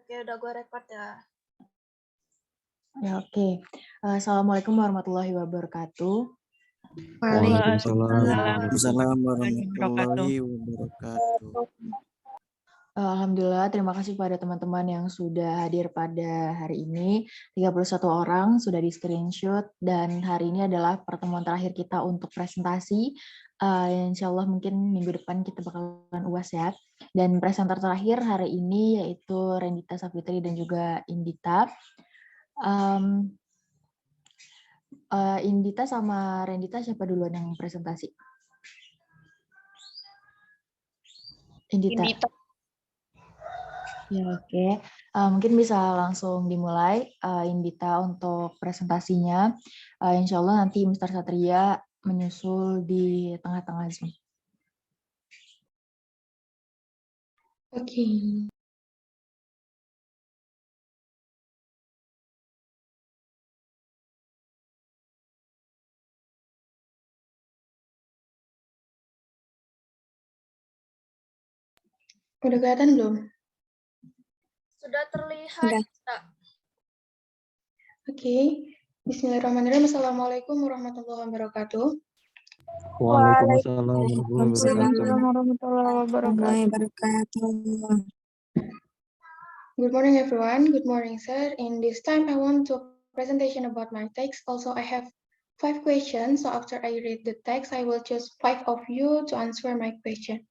Oke, udah gue record ya. Ya, oke. Assalamualaikum warahmatullahi wabarakatuh. Waalaikumsalam warahmatullahi wabarakatuh. Alhamdulillah, terima kasih pada teman-teman yang sudah hadir pada hari ini. 31 orang sudah di screenshot dan hari ini adalah pertemuan terakhir kita untuk presentasi. Insya Allah mungkin minggu depan kita bakalan UAS ya. Dan presenter terakhir hari ini yaitu Rendita Safitri dan juga Indita. Indita sama Rendita siapa duluan yang presentasi? Indita. Ya, oke. Mungkin bisa langsung dimulai, Indita untuk presentasinya. Insya Allah nanti Mr. Satria menyusul di tengah-tengah Zoom. Oke. Udah kelihatan belum? Sudah terlihat. Oke. Bismillahirrahmanirrahim. Assalamualaikum warahmatullahi wabarakatuh. Waalaikumsalam warahmatullahi wabarakatuh. Good morning, everyone. Good morning, sir. In this time, I want to presentation about my text. Also, I have 5 questions. So after I read the text, I will choose 5 of you to answer my question.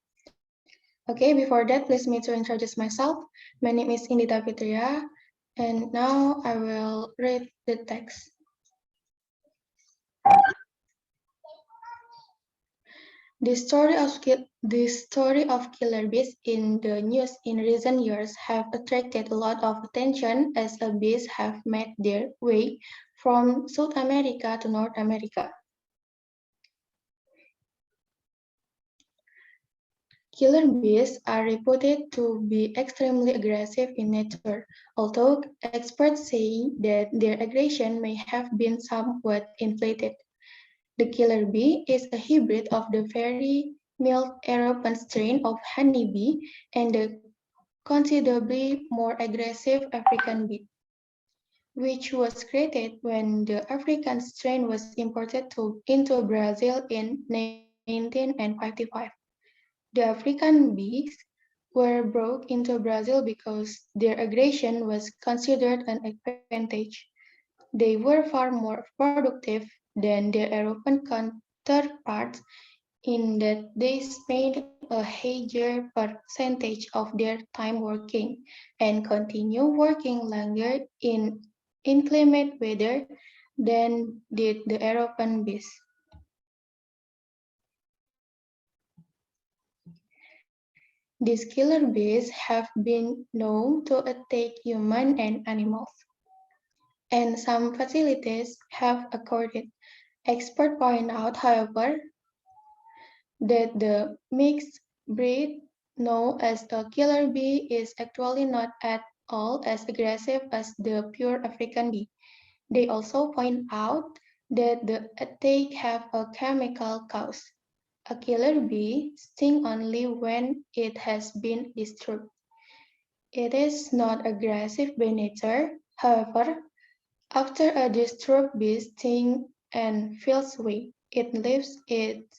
Okay, before that, please me to introduce myself. My name is Indita Fitria, and now I will read the text. The story of killer bees in the news in recent years have attracted a lot of attention as the bees have made their way from South America to North America. Killer bees are reputed to be extremely aggressive in nature, although experts say that their aggression may have been somewhat inflated. The killer bee is a hybrid of the very mild European strain of honeybee and the considerably more aggressive African bee, which was created when the African strain was imported into Brazil in 1955. The African bees were brought into Brazil because their aggression was considered an advantage. They were far more productive than their European counterparts in that they spent a higher percentage of their time working and continue working longer in inclement weather than did the European bees. These killer bees have been known to attack humans and animals, and some facilities have accorded. Experts point out, however, that the mixed breed known as a killer bee is actually not at all as aggressive as the pure African bee. They also point out that the attack have a chemical cause. A killer bee stings only when it has been disturbed. It is not aggressive by nature. However, after a disturbed bee stings and feels weak, it leaves its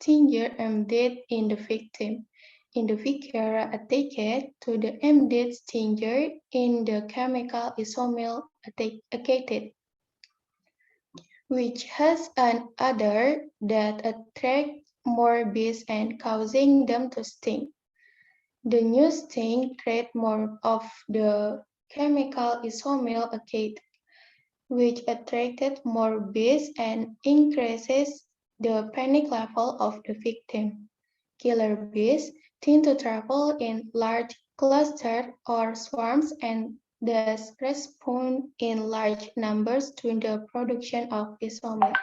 stinger embedded in the victim. In the vicera attached to the embedded stinger in the chemical isomer activated, which has an odor that attracts more bees and causing them to sting. The new sting creates more of the chemical isomer acid, which attracted more bees and increases the panic level of the victim. Killer bees tend to travel in large clusters or swarms and thus respond in large numbers to the production of isomer.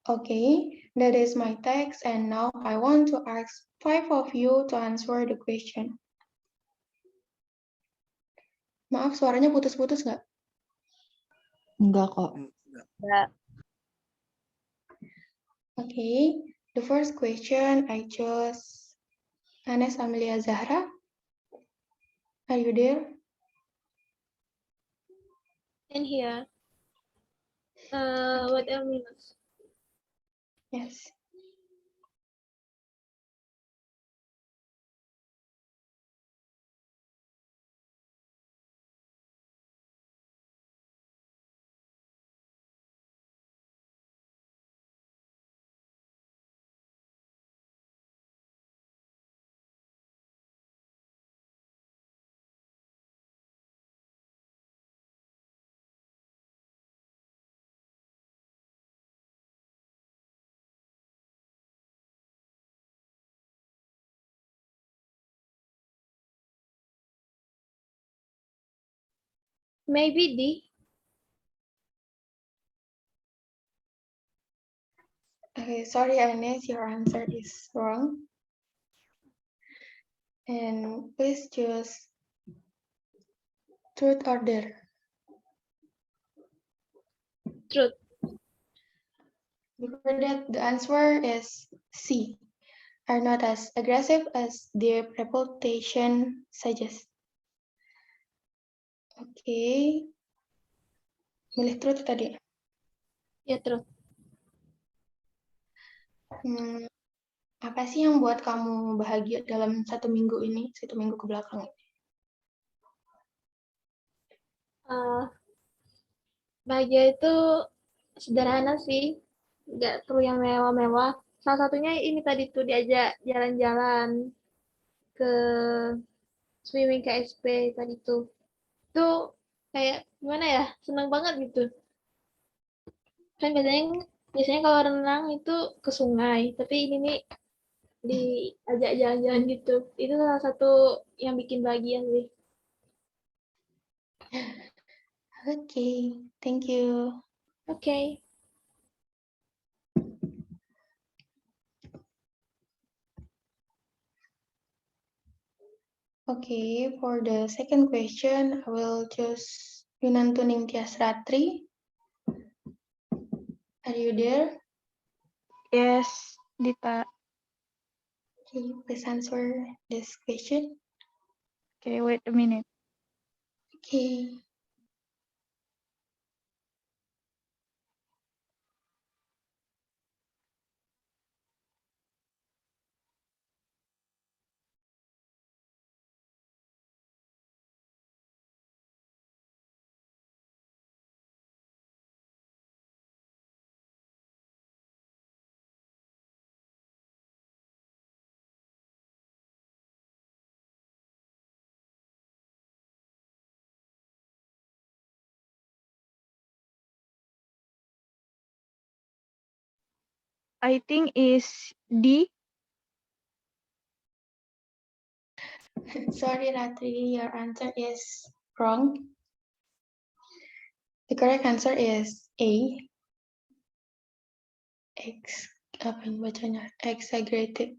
Okay, that is my text, and now I want to ask 5 of you to answer the question. Maaf, suaranya putus-putus nggak? Enggak kok. Okay, the first question I chose Anes Amelia Zahra. Are you there? And here. What else minus? Yes. Maybe D. Okay, sorry, Ines, your answer is wrong. And please choose truth or dare. Truth. Before that, the answer is C. Are not as aggressive as their reputation suggests. Oke, milih truth tadi. Ya, truth. Apa sih yang buat kamu bahagia dalam 1 minggu ini, 1 minggu ke belakang ini? Bahagia itu sederhana sih, nggak perlu yang mewah-mewah. Salah satunya ini tadi tuh diajak jalan-jalan ke swimming KSP tadi tuh. Itu kayak gimana ya, seneng banget gitu. Kan biasanya kalau renang itu ke sungai, tapi ini nih diajak jalan-jalan gitu. Itu salah satu yang bikin bahagia sih. Oke, thank you. Oke. Okay, for the second question, I will choose Yunantuning Tias Ratri. Are you there? Yes, Dita. Okay, please answer this question. Okay, wait a minute. Okay. I think is D. Sorry, Ratri, your answer is wrong. The correct answer is A. Apa yang bacanya? Exaggerated.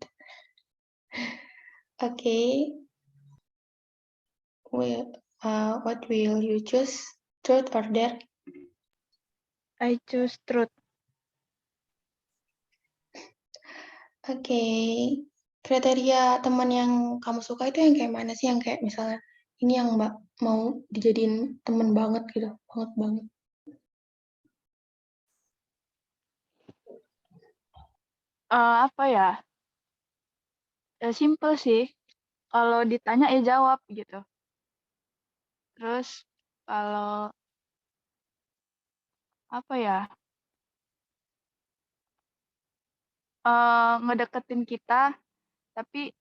Okay. Well, what will you choose? Truth or dare? I choose truth. Oke, kriteria teman yang kamu suka itu yang kayak mana sih? Yang kayak misalnya ini yang Mbak mau dijadiin teman banget gitu, banget banget. Apa ya? Simple sih. Kalau ditanya ya jawab gitu. Terus kalau apa ya? Ngedeketin kita, tapi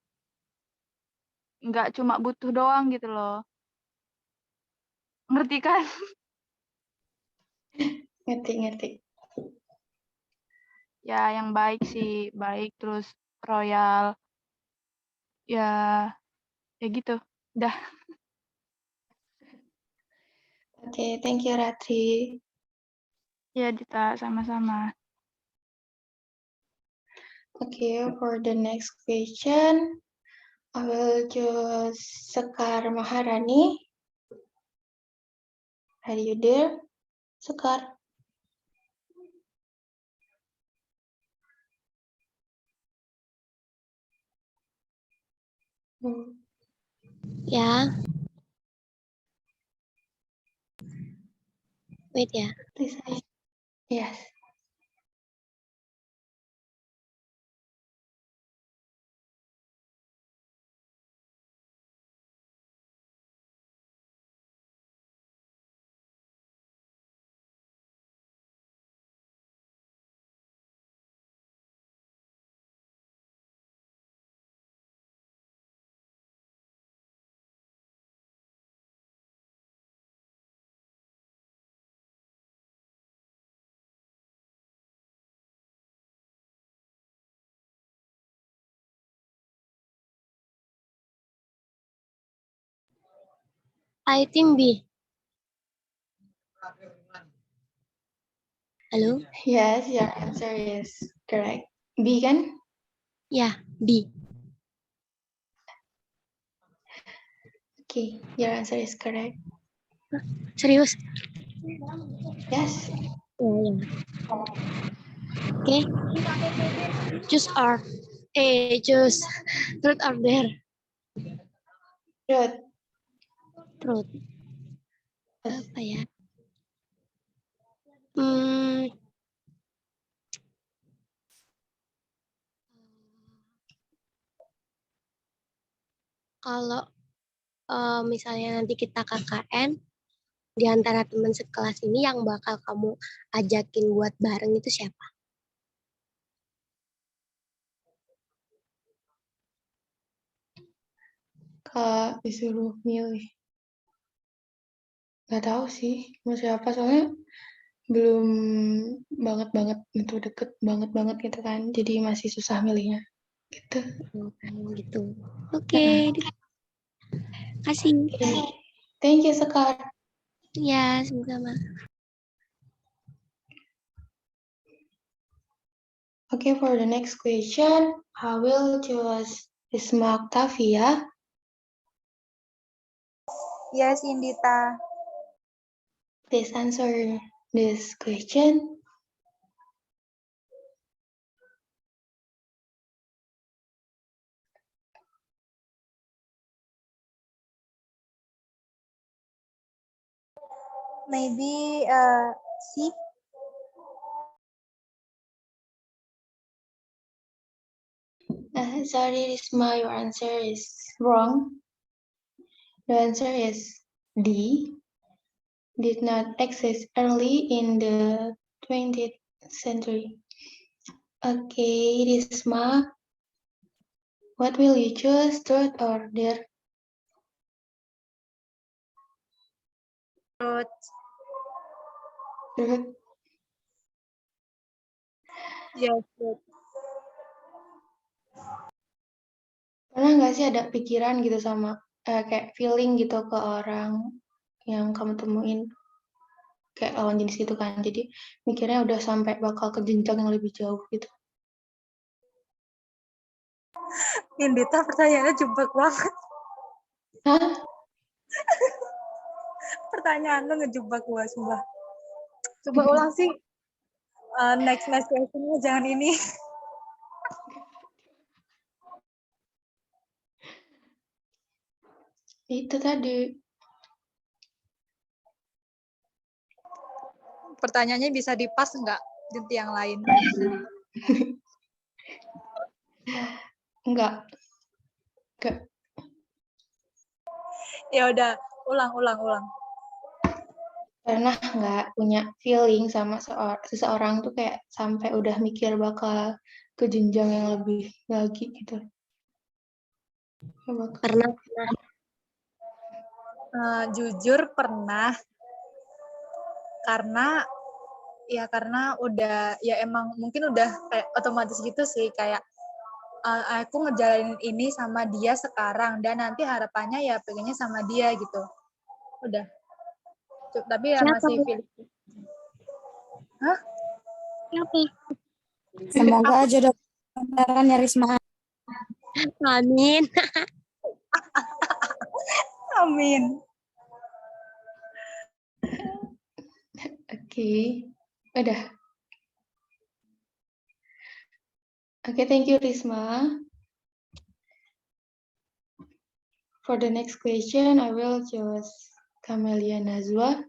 nggak cuma butuh doang gitu loh. Ngerti kan? Ngerti. Ya, yang baik sih, baik terus royal. Ya gitu. Udah. Oke, thank you Ratri. Ya, Dita, sama-sama. Okay, for the next question, I will choose Sekar Maharani. Are you there, Sekar? Ya. Wait ya. Lisa. Yes. I think B. Halo? Yes, your answer is correct. B kan? Ya, B. Okay, your answer is correct. Serius? Yes. Oh, ya. Oke. Choose R. Choose truth or dare. Good. Truth. Apa ya? Hmm, kalau misalnya nanti kita KKN, di antara teman sekelas ini yang bakal kamu ajakin buat bareng itu siapa? Kak disuruh milih. Gak tahu sih mau siapa, soalnya belum banget itu deket banget gitu kan, jadi masih susah milihnya gitu. Gitu. Oke. Kasih. Okay. Thank you Sekar. Ya, sama-sama. Okay, for the next question, I will choose Risma Octavia. Yes, Indita. Please answer this question. Maybe C. Sorry, Risma, your answer is wrong. The answer is D. Did not exist early in the 20th century. Okay, Risma, what will you choose, truth or dare? Truth. Truth. Yes, truth. Pernah nggak sih ada pikiran gitu sama kayak feeling gitu ke orang yang kamu temuin kayak lawan jenis gitu kan, jadi mikirnya udah sampai bakal ke jenjang yang lebih jauh gitu? Indita, pertanyaannya jebak banget. Hah? Pertanyaan lo ngejebak gua, sumpah. Coba ulang sih. Next question-nya jangan ini. Itu tadi. Pertanyaannya bisa dipas nggak? Ganti yang lain. Enggak. Ya udah, ulang. Pernah nggak punya feeling sama seseorang tuh kayak sampai udah mikir bakal ke jenjang yang lebih lagi gitu? Pernah. Jujur pernah. Karena udah, ya emang mungkin udah kayak otomatis gitu sih, kayak aku ngejalanin ini sama dia sekarang dan nanti harapannya ya pengennya sama dia gitu. Udah. Tapi ya Siapa? masih feeling. Hah? Siapa? Semoga aja dok beneran ya Risma. Amin. Amin. Oke. Udah. Oke, thank you Risma. For the next question, I will choose Camelia Nazwa.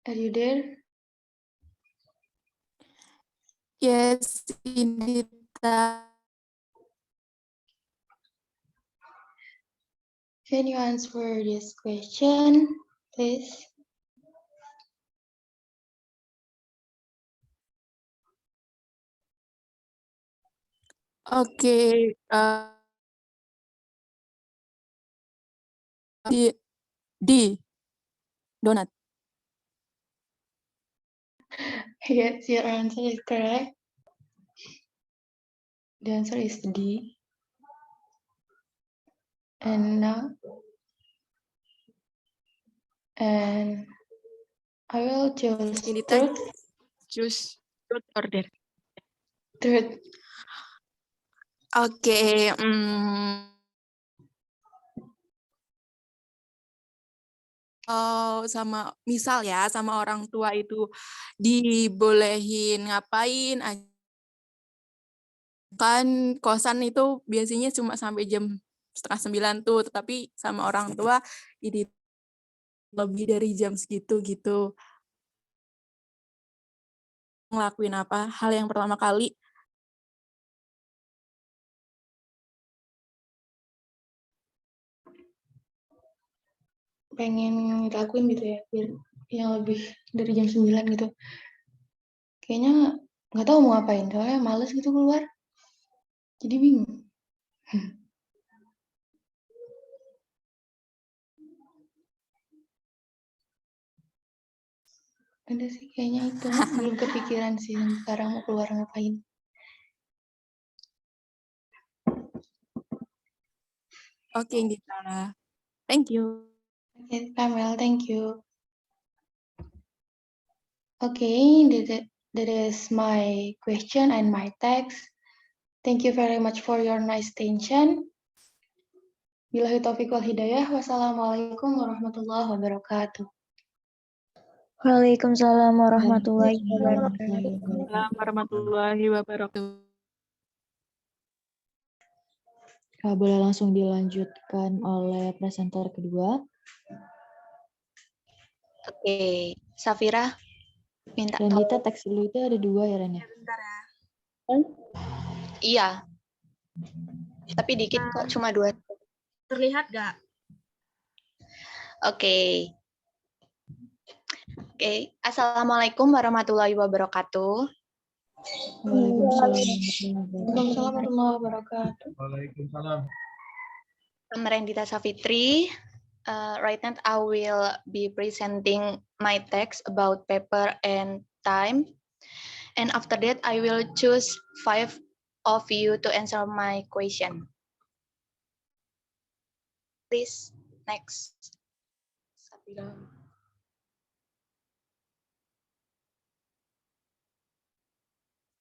Are you there? Yes, Indita. Can you answer this question, please? Oke, di donat. Yes, your answer is correct. The answer is D. And now, and I will choose Indita, truth. choose truth or dare. Truth. Oke, sama misal ya sama orang tua itu dibolehin ngapain aja. Kan kosan itu biasanya cuma sampai jam 8:30 tuh, tetapi sama orang tua ini lebih dari jam segitu gitu. Ngelakuin apa? Hal yang pertama kali pengen ngelakuin gitu ya, biar yang lebih dari jam 9 gitu. Kayaknya nggak tahu mau ngapain, soalnya males gitu keluar. Jadi bingung. Ada sih kayaknya itu, belum kepikiran sih sekarang mau keluar ngapain. Oke, Indita. Thank you. Okay, Kamel, thank you. Okay, that is my question and my text. Thank you very much for your nice attention. Billahi taufiq wal hidayah. Wassalamualaikum warahmatullahi wabarakatuh. Waalaikumsalam warahmatullahi wabarakatuh. Waalaikumsalam warahmatullahi wabarakatuh. Boleh langsung dilanjutkan oleh presenter kedua. Oke, Safira minta Dan Dita teks dulu itu ada 2 ya, Ren ya? Bentar ya. Iya. Tapi dikit kok, cuma 2. Terlihat nggak? Oke. Oke, Assalamualaikum warahmatullahi wabarakatuh. Waalaikumsalam warahmatullahi wabarakatuh. Waalaikumsalam. I'm Rendita Savitri. Right now I will be presenting my text about paper and time. And after that, I will choose 5 of you to answer my question. Please, next. Safira.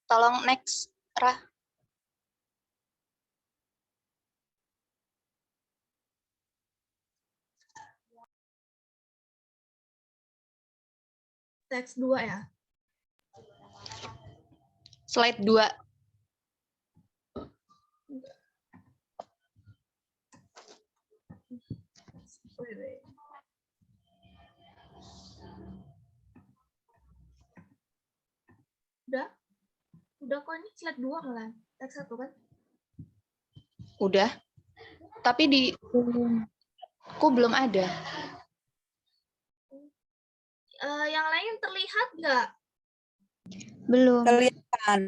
Tolong next, Rah. Teks 2 ya? Slide 2. Udah kok, ini slide 2 malah. Teks 1 kan? Udah. Tapi di aku belum ada. Yang lain terlihat nggak? Belum. Kelihatan.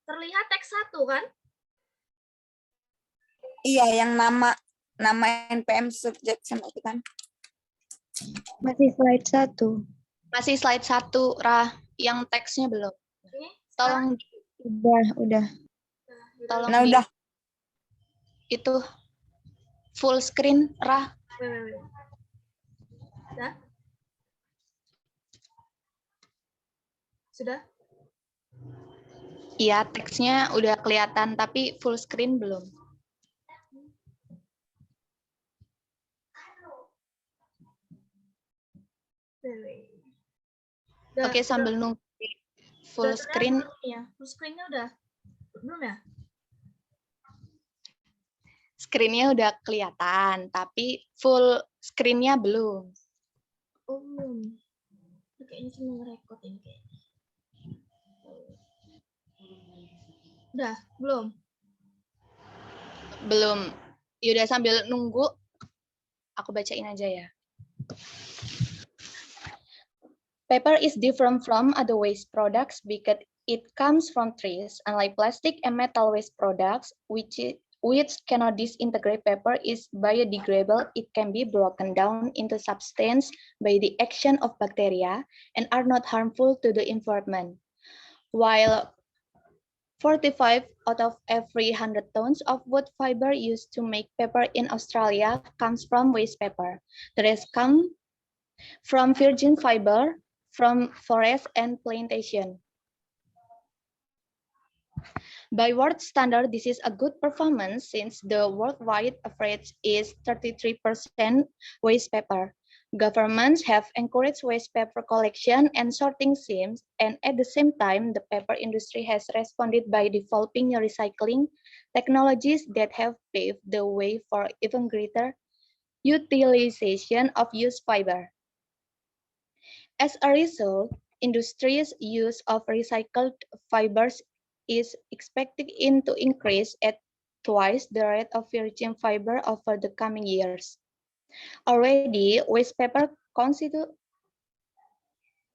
Terlihat teks 1 kan? Iya, yang nama NPM subjek sama itu kan. Masih slide 1. Masih slide 1, Rah. Yang teksnya belum. Ini Tolong Udah. tolong Nah, udah. Itu full screen, Rah. Sudah? Sudah? Iya, teksnya udah kelihatan, tapi full screen belum. Oke, sambil nunggu full screen. Iya, full screen-nya udah. Belum ya? Screen-nya udah kelihatan, tapi full screen-nya belum. Oh, belum. ini cuma ngerekod ini kayaknya. Udah, belum? Belum. Yaudah sambil nunggu, aku bacain aja ya. Paper is different from other waste products because it comes from trees. Unlike plastic and metal waste products, which cannot disintegrate, paper is biodegradable. It can be broken down into substance by the action of bacteria and are not harmful to the environment. While 45 out of every 100 tons of wood fiber used to make paper in Australia comes from waste paper. The rest come from virgin fiber, from forest and plantation. By world standard, this is a good performance since the worldwide average is 33% waste paper. Governments have encouraged waste paper collection and sorting schemes, and at the same time, the paper industry has responded by developing new recycling technologies that have paved the way for even greater utilization of used fiber. As a result, industry's use of recycled fibers is expected to increase at twice the rate of virgin fiber over the coming years. Already, waste paper constitutes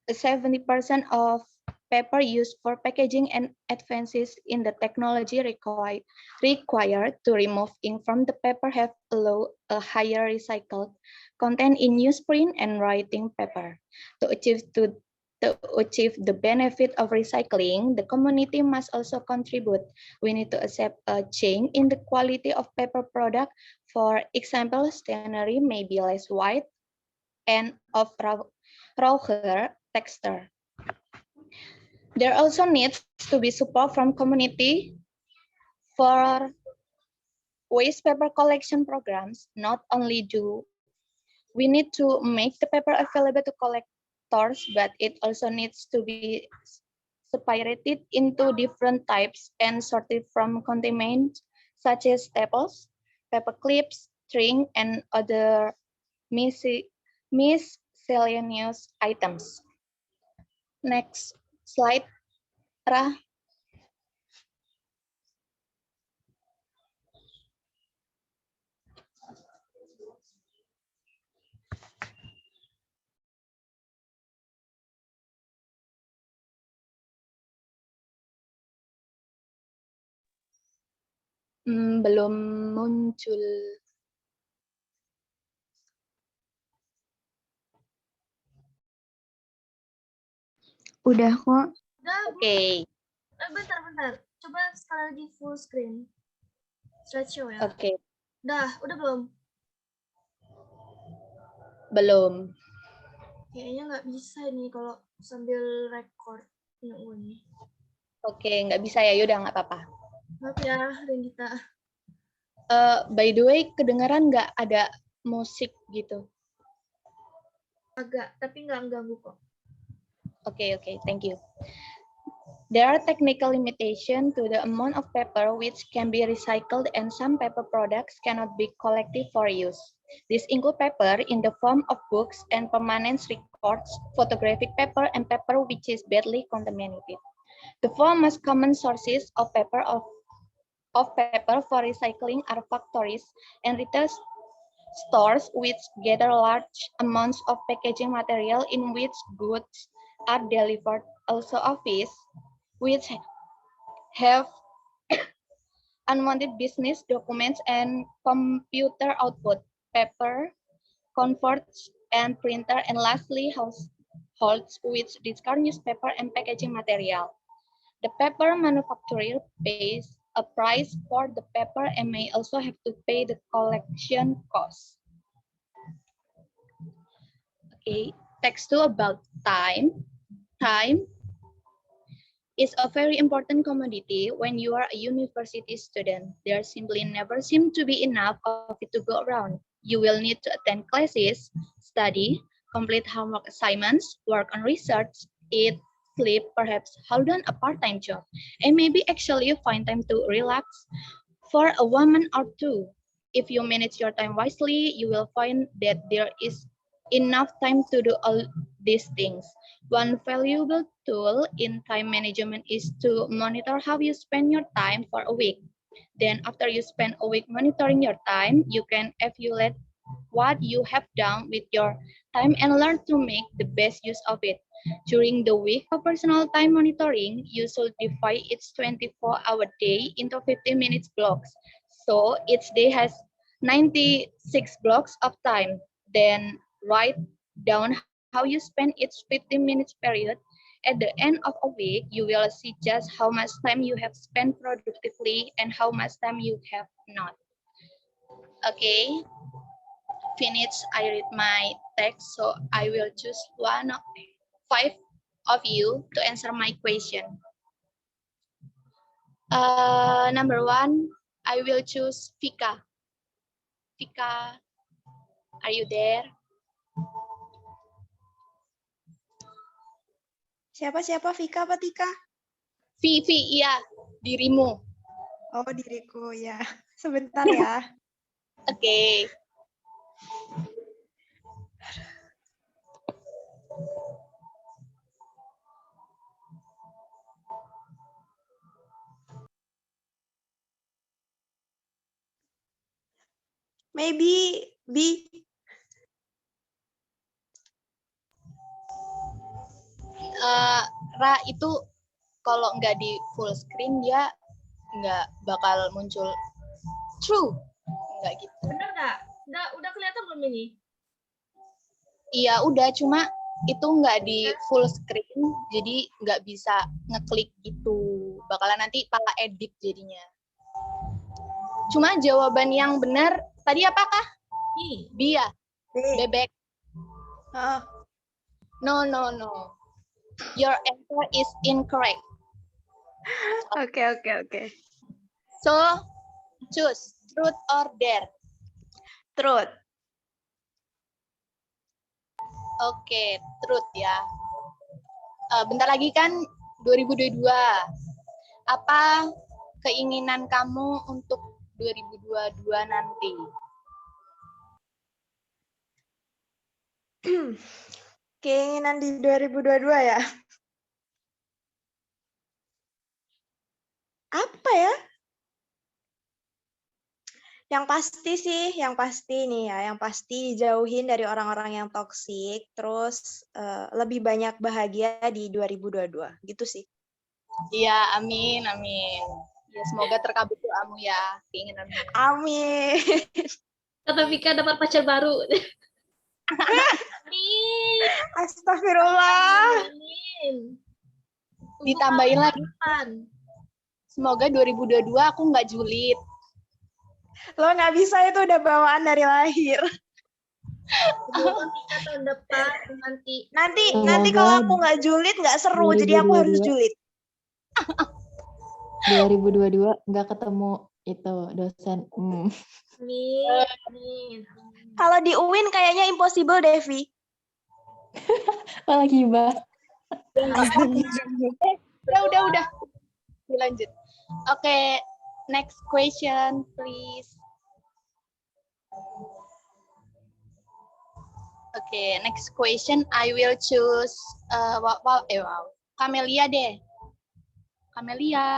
70% of paper used for packaging, and advances in the technology required to remove ink from the paper have allowed a higher recycled content in newsprint and writing paper. To achieve the benefit of recycling, the community must also contribute. We need to accept a change in the quality of paper product. For example, stationery may be less white and of rawer texture. There also needs to be support from community for waste paper collection programs. Not only do we need to make the paper available to collectors, but it also needs to be separated into different types and sorted from contaminants such as staples, paper clips, string, and other miscellaneous items. Next slide, Ra. Belum muncul. Udah kok. Udah, Oke. bentar. Coba sekali lagi full screen. Slideshow ya. Oke. Udah belum? Belum. Kayaknya nggak bisa nih kalau sambil record ini. Oke, nggak bisa ya, yaudah nggak apa-apa. Maaf ya, Rendita. By the way, kedengaran nggak ada musik gitu? Agak, tapi nggak ganggu kok. Oke, thank you. There are technical limitations to the amount of paper which can be recycled, and some paper products cannot be collected for use. These include paper in the form of books and permanent records, photographic paper, and paper which is badly contaminated. The four most common sources of paper for recycling are factories and retail stores, which gather large amounts of packaging material in which goods are delivered. Also office, which have unwanted business documents and computer output, paper, converts, and printer, and lastly, households which discard newspaper and packaging material. The paper manufacturer pays a price for the paper and may also have to pay the collection costs. Okay, text 2 about time. Time is a very important commodity when you are a university student. There simply never seems to be enough of it to go around. You will need to attend classes, study, complete homework assignments, work on research, eat, sleep, perhaps hold on a part-time job, and maybe actually find time to relax for a woman or two. If you manage your time wisely, you will find that there is enough time to do all these things. One valuable tool in time management is to monitor how you spend your time for a week. Then after you spend a week monitoring your time, you can evaluate what you have done with your time and learn to make the best use of it. During the week of personal time monitoring, you should divide each 24-hour day into 15 minutes blocks. So each day has 96 blocks of time. Then write down how you spend each 15 minutes period. At the end of a week, you will see just how much time you have spent productively and how much time you have not. Okay, finish. I read my text, so I will choose 5 of you to answer my question. Number 1, I will choose Vika. Vika, are you there? Siapa Vika apa Tika? Vivi, iya, dirimu. Oh, diriku ya. Sebentar ya. Oke. Maybe B. Ra, itu kalau nggak di full screen dia nggak bakal muncul true, nggak gitu. Bener nggak? Udah kelihatan belum ini? Iya udah, cuma itu nggak di full screen, jadi nggak bisa ngeklik gitu. Bakalan nanti pala edit jadinya. Cuma jawaban yang benar tadi apakah? B ya? Bebek. No. Your answer is incorrect. Oke. So, choose truth or dare. Truth. Oke, truth ya. Bentar lagi kan 2022. Apa keinginan kamu untuk 2022 nanti? Keinginan di 2022 ya? Apa ya? Yang pasti jauhin dari orang-orang yang toksik, terus lebih banyak bahagia di 2022, gitu sih. Iya, amin. Ya, semoga terkabul doamu ya, keinginanmu. Amin. Kata Vika dapat pacar baru. Amin. Astagfirullah. Amin. Ditambahin lagi. Semoga 2022 aku nggak julid. Lo nggak bisa, itu udah bawaan dari lahir. Tahun depan Nanti kalau aku nggak julid nggak seru, jadi aku harus julid. 2022 nggak ketemu itu dosen. Amin. Kalau di UIN kayaknya impossible, Devi. Lagi bah. Udah. Lanjut. Oke, next question, please. Oke, next question. I will choose Camelia deh. Camelia.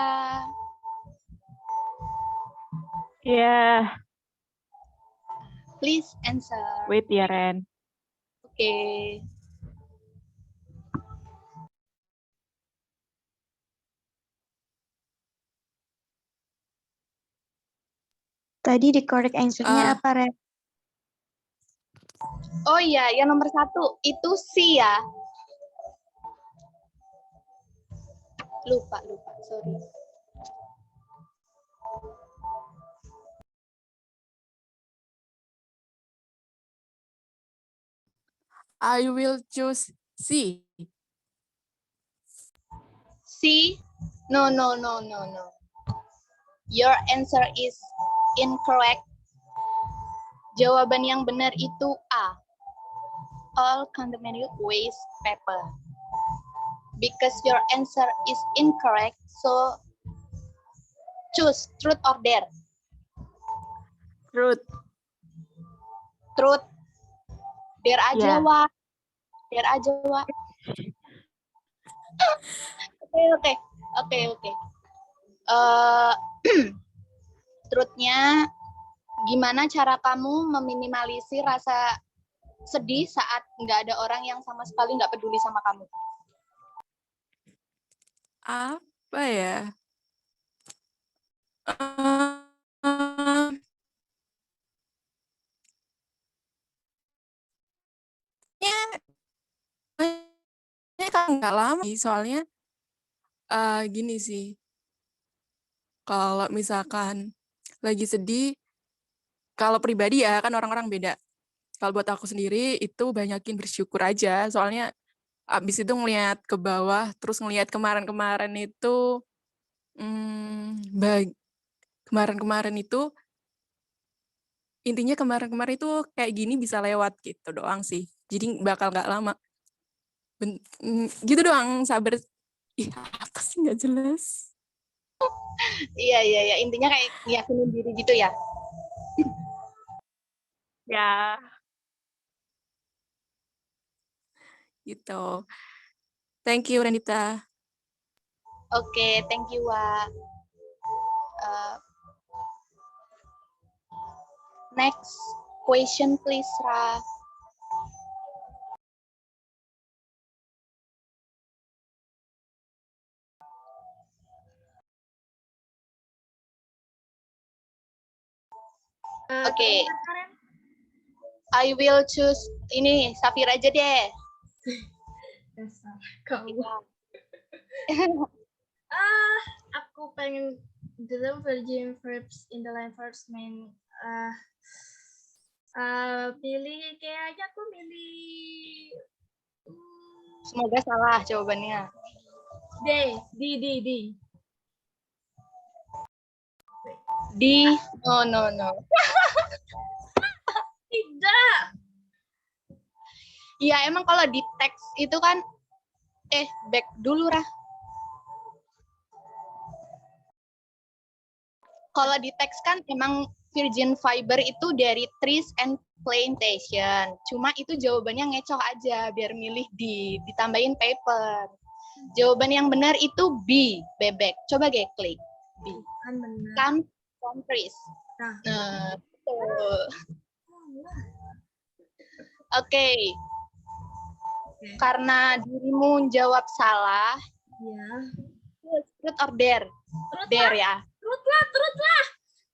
Yeah. Please answer. Wait ya, Ren. Oke. Tadi di correct answer-nya apa, Ren? Oh iya, yang nomor 1 itu C ya. Lupa, sorry. I will choose C. C? No. Your answer is incorrect. Jawaban yang benar itu A. All contaminated waste paper. Because your answer is incorrect, so choose truth or dare. Truth. Truth. Dare aja, Ya. Wak. Dare aja, Wak. Oke. Truthnya, gimana cara kamu meminimalisir rasa sedih saat nggak ada orang yang sama sekali nggak peduli sama kamu? Apa ya? Ehm, Kayaknya kan nggak lama sih, soalnya gini sih, kalau misalkan lagi sedih, kalau pribadi ya kan orang-orang beda. Kalau buat aku sendiri itu banyakin bersyukur aja, soalnya abis itu ngelihat ke bawah, terus ngelihat kemarin-kemarin itu, kemarin-kemarin itu, intinya kemarin-kemarin itu kayak gini bisa lewat gitu doang sih. Jadi bakal nggak lama. Gitu doang, sabar. Ih, apa sih nggak jelas? Iya. Intinya kayak yakinin diri gitu ya. Ya. Gitu. Thank you, Renita. Oke, thank you, Wak. Next question, please, Ra. Oke. I will choose ini Safira aja deh. Kamu. Aku pengen dulu virgin verbs in the line verbs main pilih kayaknya aku milih Semoga salah jawabannya. D. No. Tidak. Iya, emang kalau di teks itu kan back dulu, Rah. Kalau di teks kan emang virgin fiber itu dari trees and plantation. Cuma itu jawabannya ngecoh aja biar milih ditambahin paper. Jawaban yang benar itu B, bebek. Coba klik B. Kan benar. Kan trees. Nah, Oke. Karena dirimu jawab salah. Ya. Truth or dare? Dare ya. Truth lah.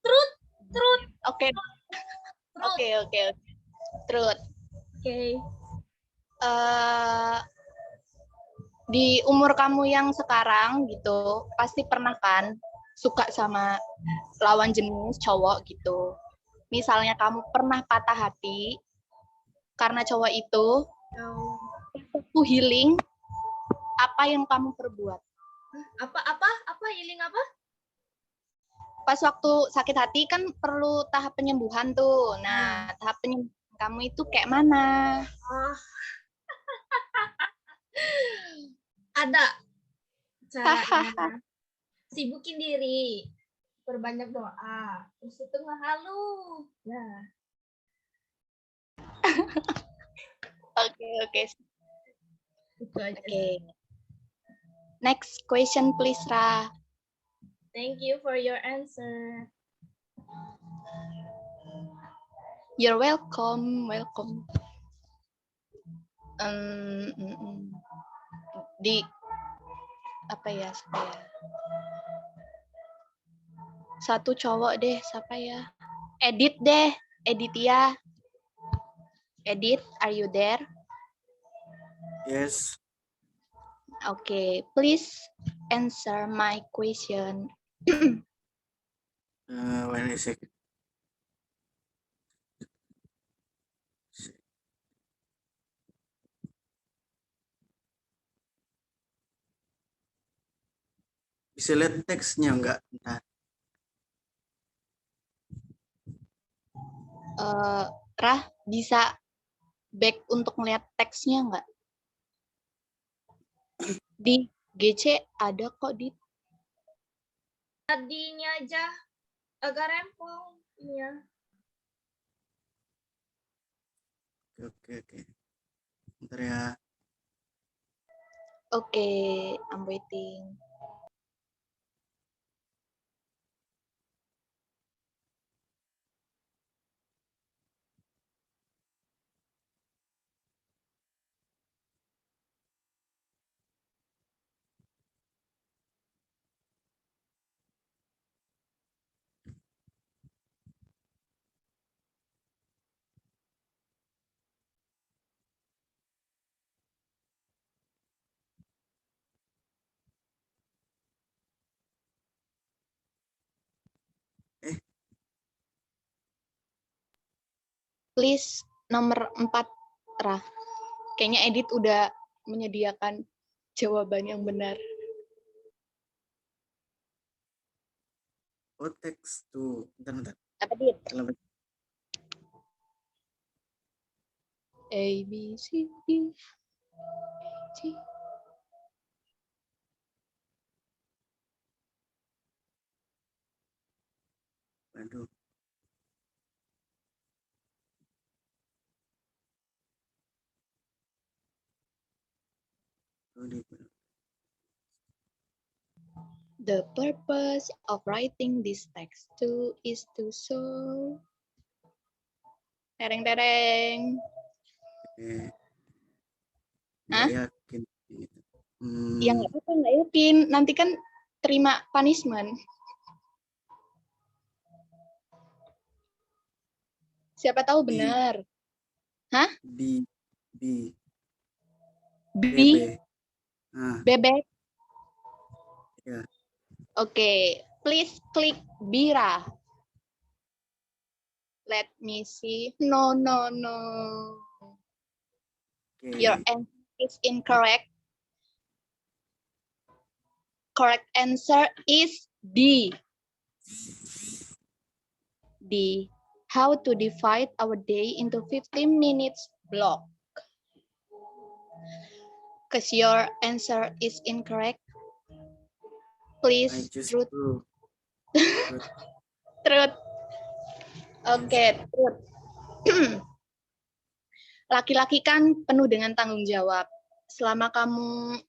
Truth. Oke. Truth. Oke. Di umur kamu yang sekarang gitu, pasti pernah kan suka sama lawan jenis cowok gitu. Misalnya kamu pernah patah hati karena cowok itu, waktu healing, apa yang kamu perbuat? Apa healing apa? Pas waktu sakit hati kan perlu tahap penyembuhan tuh. Nah, tahap penyembuhan kamu itu kayak mana? Ada caranya. Sibukin diri, perbanyak doa, terus itu ngehalu. Nah. Oke. Next question please, Ra. Thank you for your answer. You're welcome. Di apa ya? Satu cowok deh, siapa ya? Edit deh, Editia. Edit, are you there? Yes. Okay, please answer my question. When is it? Bisa lihat teksnya enggak? Bentar. Rah, bisa back untuk melihat teksnya enggak? Di GC ada kok di. Tadinya aja agak rempong. Iya. Oke. Bentar ya. Oke, I'm waiting. Please nomor 4, Ra. Kayaknya Edit udah menyediakan jawaban yang benar. Oh, teks tuh. Bentar. Apa, Dit? Selamat. A, B, C, D, C. Waduh. The purpose of writing this text too is to show. Tereng. Nggak yakin. Gitu. Ya nggak apa-apa, nggak yakin. Nanti kan terima punishment. Siapa tahu benar. Hah? B. Bebek. Ya. Oke, please click Bira. Let me see. No. Okay. Your answer is incorrect. Correct answer is D. D. How to divide our day into 15 minutes block. Because your answer is incorrect. Please truth. Truth. Oke, truth. Laki-laki kan penuh dengan tanggung jawab. Selama kamu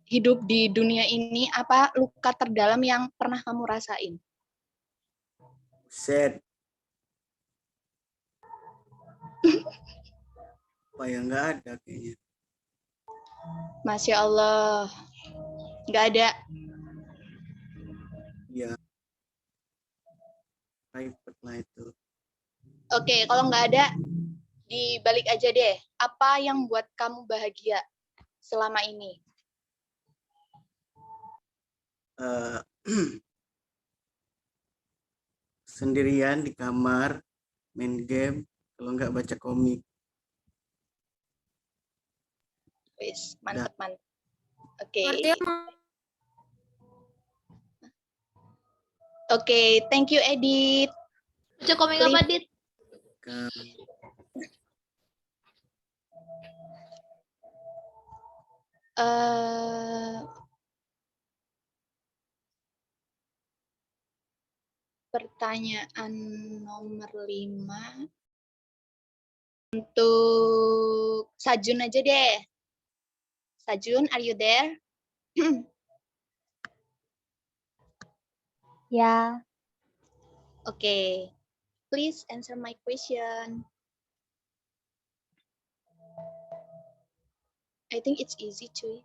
hidup di dunia ini, apa luka terdalam yang pernah kamu rasain? Set. Apa yang nggak ada kayaknya. Masya Allah. Nggak ada. Iya. Private lah itu. Oke, kalau nggak ada, dibalik aja deh. Apa yang buat kamu bahagia selama ini? Sendirian di kamar, main game, kalau nggak baca komik. Wis, mantep. Oke. Oke, thank you Edit. Baca komik apa, Dit? Pertanyaan nomor 5 untuk Sajun aja deh. Sajun, are you there? Ya. Okay. Please answer my question. I think it's easy, cuy.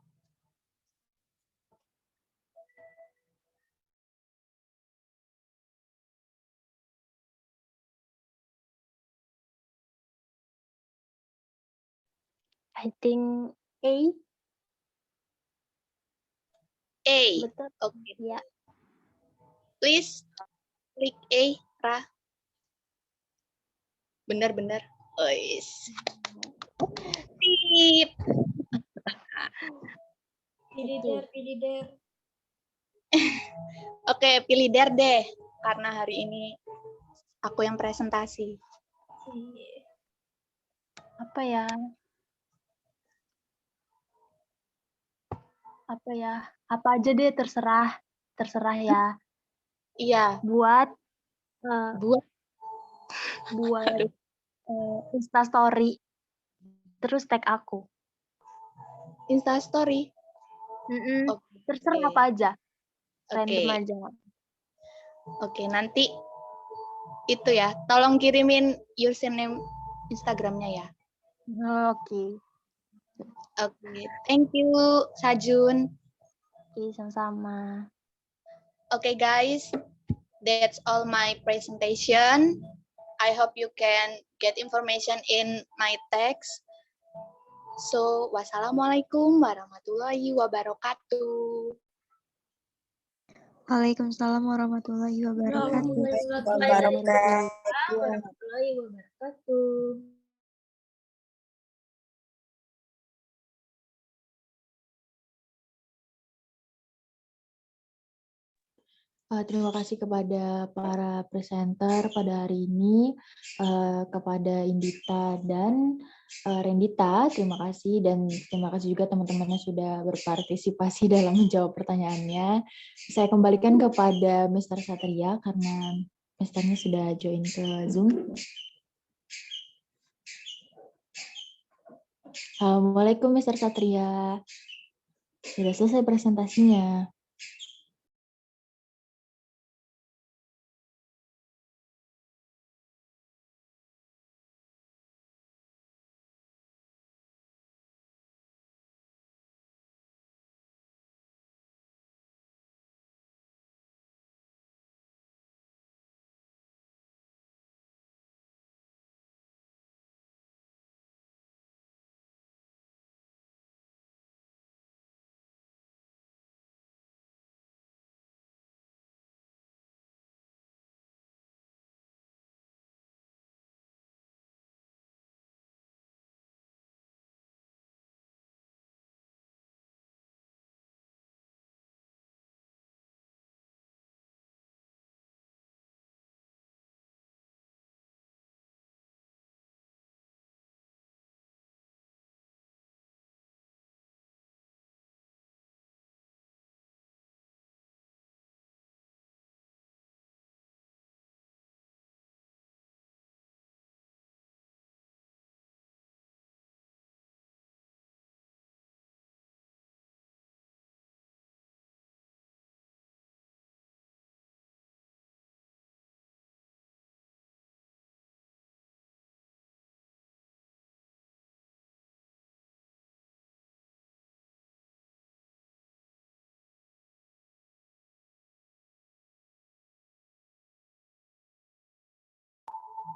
I think A. A. Betul. Okay. Ya. Please klik A, Ra. Benar-benar. Ois. Tip. Pilih der. Oke, pilih der deh. Karena hari ini aku yang presentasi. Apa ya? Apa aja deh, terserah ya. Iya. Buat Instastory. Terus tag aku. Instastory. Terserah apa aja. Random Oke. aja. Oke, nanti itu ya, tolong kirimin username Instagramnya ya. Oke. Oke, thank you Sajun. Oke, sama-sama. Okay, guys, that's all my presentation. I hope you can get information in my text. So, wassalamualaikum warahmatullahi wabarakatuh. Waalaikumsalam warahmatullahi wabarakatuh. Warahmatullahi wabarakatuh. Terima kasih kepada para presenter pada hari ini, kepada Indita dan Rendita, terima kasih, dan terima kasih juga teman-teman yang sudah berpartisipasi dalam menjawab pertanyaannya. Saya kembalikan kepada Mr. Satria karena Mr.nya sudah join ke Zoom. Assalamualaikum Mr. Satria. Sudah selesai presentasinya.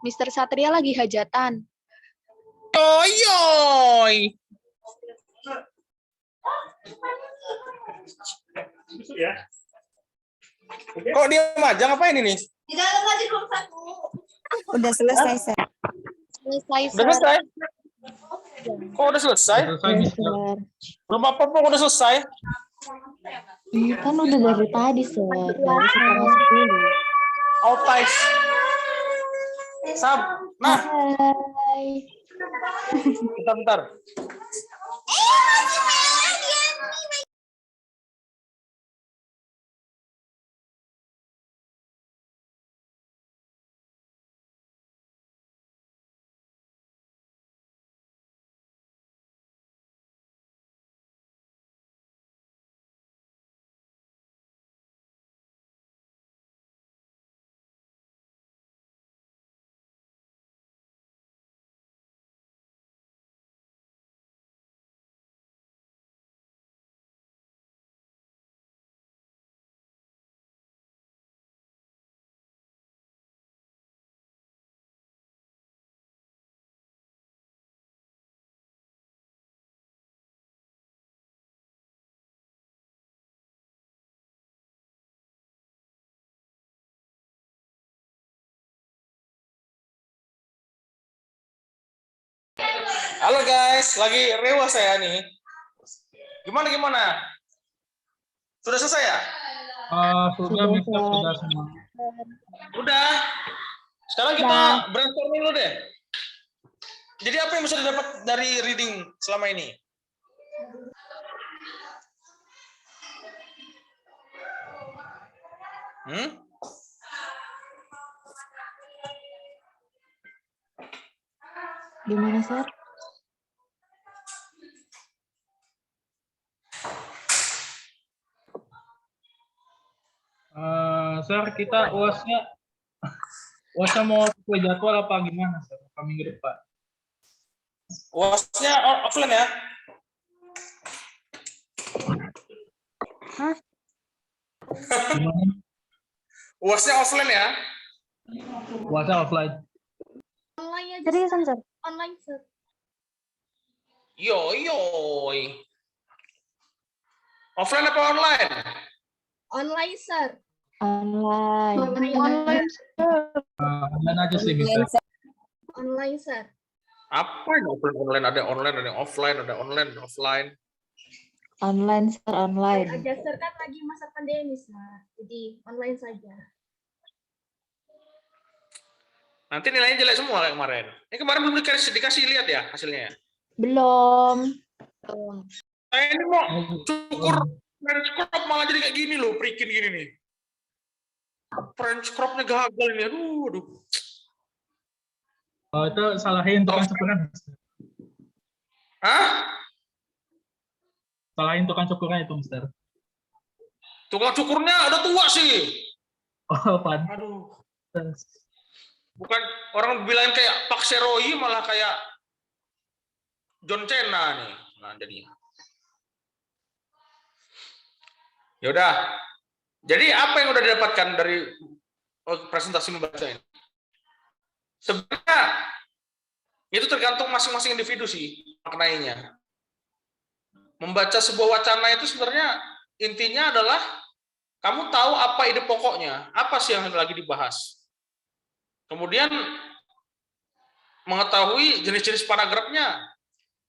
Mr. Satria lagi hajatan. Oyoy. Ya. Kok diam aja, ngapain ini? Di dalam aja belum satu. Udah selesai, Sir. Selesai, Udah selesai? Kok udah selesai? Belum apa-apa udah selesai. Ini kan udah dari tadi, Sir. Dari setengah 10. Outais. Sab. Nah. Hai. Bentar. Halo guys, lagi rewa saya nih. Gimana? Sudah selesai ya? Sudah, Mister, sudah semua. Udah. Sekarang kita brainstorming dulu deh. Jadi apa yang bisa didapat dari reading selama ini? Gimana, Sir? Sir, kita UASnya mau sesuai jadwal apa gimana, Sir? Apa minggu depan? UASnya offline ya? Hah? UASnya offline ya? UASnya offline. Online aja. Seriusan, Sir? Online, Sir. Yoi. Offline apa online? Online, Sir. Online. Online, Sir. Online aja sih bisa. Online, Sir. Apa yang online? Ada online, ada yang offline, ada online, offline. Online, Sir, online. Aja, Sir, kan lagi masa pandemi, Sir. Jadi online saja. Nanti nilainya jelek semua kayak kemarin. Ini kemarin belum dikasih lihat ya hasilnya. Belum. Ini mau cukur French crop malah jadi kayak gini loh, prikin gini nih. French cropnya gagal ini, aduh. Oh, itu salahin tukang cukurnya. Hah? Salahin tukang cukurnya itu, Mister. Tukang cukurnya udah tua sih. Oh, pan. Aduh. Bukan orang bilang kayak Pak Seroi, malah kayak John Cena nih. Nah, jadinya. Yaudah. Jadi apa yang udah didapatkan dari presentasi membaca ini? Sebenarnya itu tergantung masing-masing individu sih maknanya. Membaca sebuah wacana itu sebenarnya intinya adalah kamu tahu apa ide pokoknya, apa sih yang lagi dibahas. Kemudian mengetahui jenis-jenis paragrafnya,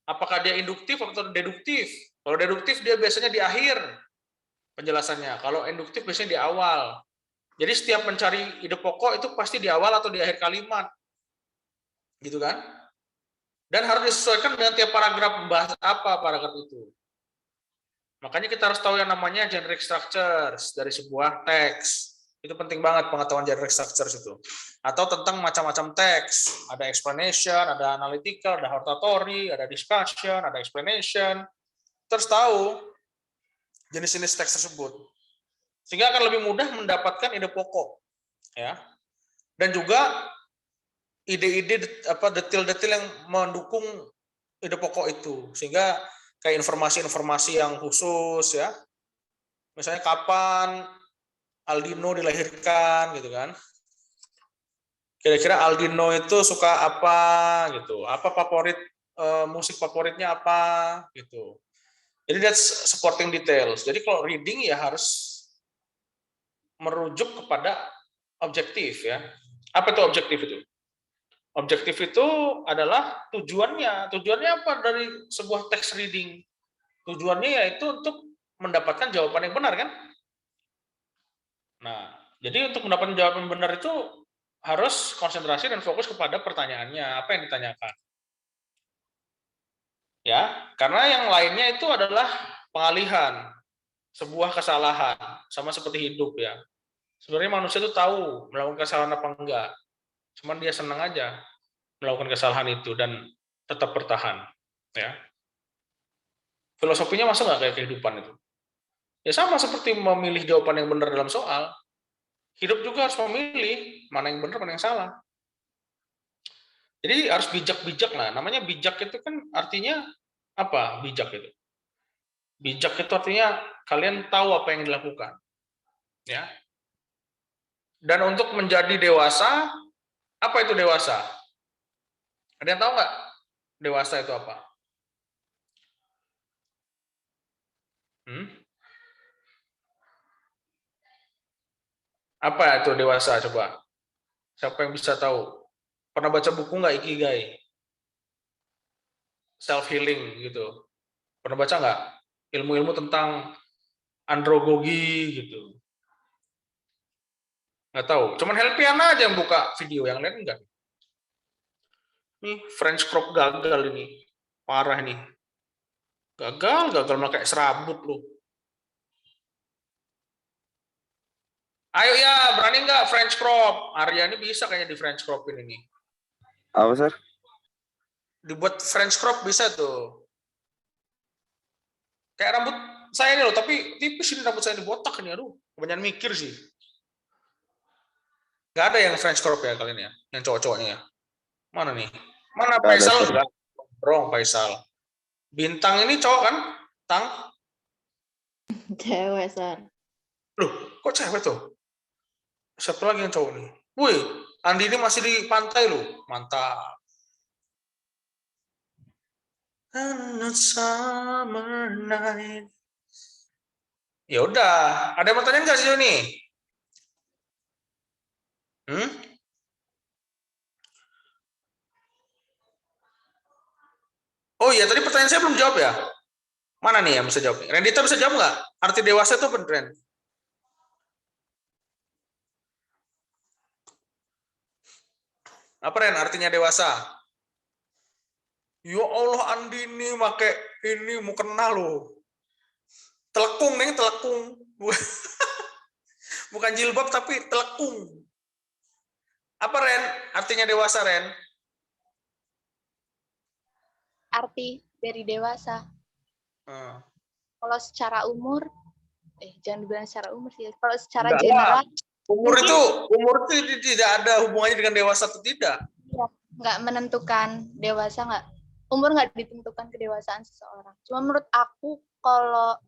apakah dia induktif atau deduktif. Kalau deduktif dia biasanya di akhir penjelasannya, kalau induktif biasanya di awal. Jadi setiap mencari ide pokok itu pasti di awal atau di akhir kalimat. Gitu kan? Dan harus disesuaikan dengan tiap paragraf, membahas apa paragraf itu. Makanya kita harus tahu yang namanya generic structures dari sebuah teks. Itu penting banget pengetahuan generic structures itu. Atau tentang macam-macam teks. Ada explanation, ada analytical, ada hortatory, ada discussion, ada explanation. Terus tahu jenis-jenis teks tersebut. Sehingga akan lebih mudah mendapatkan ide pokok. Ya. Dan juga ide-ide detail-detail yang mendukung ide pokok itu. Sehingga kayak informasi-informasi yang khusus ya. Misalnya kapan Aldino dilahirkan gitu kan. Kira-kira Aldino itu suka apa gitu. Apa favorit musik favoritnya apa gitu. Jadi that's supporting details. Jadi kalau reading ya harus merujuk kepada objektif ya. Apa itu objektif itu? Objektif itu adalah tujuannya. Tujuannya apa dari sebuah teks reading? Tujuannya yaitu untuk mendapatkan jawaban yang benar kan? Nah, jadi untuk mendapatkan jawaban yang benar itu harus konsentrasi dan fokus kepada pertanyaannya, apa yang ditanyakan. Ya, karena yang lainnya itu adalah pengalihan, sebuah kesalahan, sama seperti hidup ya. Sebenarnya manusia itu tahu melakukan kesalahan apa enggak. Cuman dia senang aja melakukan kesalahan itu dan tetap bertahan. Ya. Filosofinya masa nggak kayak kehidupan itu? Ya sama seperti memilih jawaban yang benar dalam soal. Hidup juga harus memilih mana yang benar, mana yang salah. Jadi harus bijak-bijak lah. Namanya bijak itu kan artinya apa? Bijak itu. Bijak itu artinya kalian tahu apa yang dilakukan. Ya. Dan untuk menjadi dewasa, apa itu dewasa? Ada yang tahu nggak dewasa itu apa? Apa itu dewasa coba? Siapa yang bisa tahu? Pernah baca buku nggak Ikigai? Self healing gitu. Pernah baca nggak? Ilmu-ilmu tentang androgogi gitu. Nggak tahu. Cuman Helpiana aja yang buka video, yang lain enggak. Nih French crop gagal ini, parah nih. Gagal malah kayak serabut loh. Ayo ya, berani nggak French crop? Arya ini bisa kayaknya di French crop ini. Apa, Sir? Dibuat French crop bisa tuh. Kayak rambut saya ini loh, tapi tipis ini rambut saya dibotak ini. Aduh, kebanyakan mikir sih. Nggak ada yang French crop ya kali ini ya, yang cowok-cowoknya ya. Mana nih? Mana Nggak ada, Faisal? Sir. Enggak. Wrong Faisal. Bintang ini cowok kan? Tang? Cewek, Sar. Loh, kok cewek tuh? Siapa lagi yang cowok nih? Wih, Andi ini masih di pantai loh. Mantap. On a summer night. Ya udah, ada yang mau tanya nggak sih ini? Oh iya, tadi pertanyaan saya belum jawab ya. Mana nih yang bisa jawab? Rendita bisa jawab nggak? Arti dewasa itu apa, Ren? Apa Ren artinya dewasa? Ya Allah, Andi ini pakai ini mau kenal loh. Telekung nih, telekung. Bukan jilbab tapi telekung. Apa Ren? Artinya dewasa, Ren? Arti dari dewasa. Kalau secara umur, jangan dibilang secara umur sih. Kalau secara Enggak general, lah. Umur itu tidak ada hubungannya dengan dewasa atau tidak. Nggak menentukan dewasa, umur nggak ditentukan kedewasaan seseorang. Cuma menurut aku kalau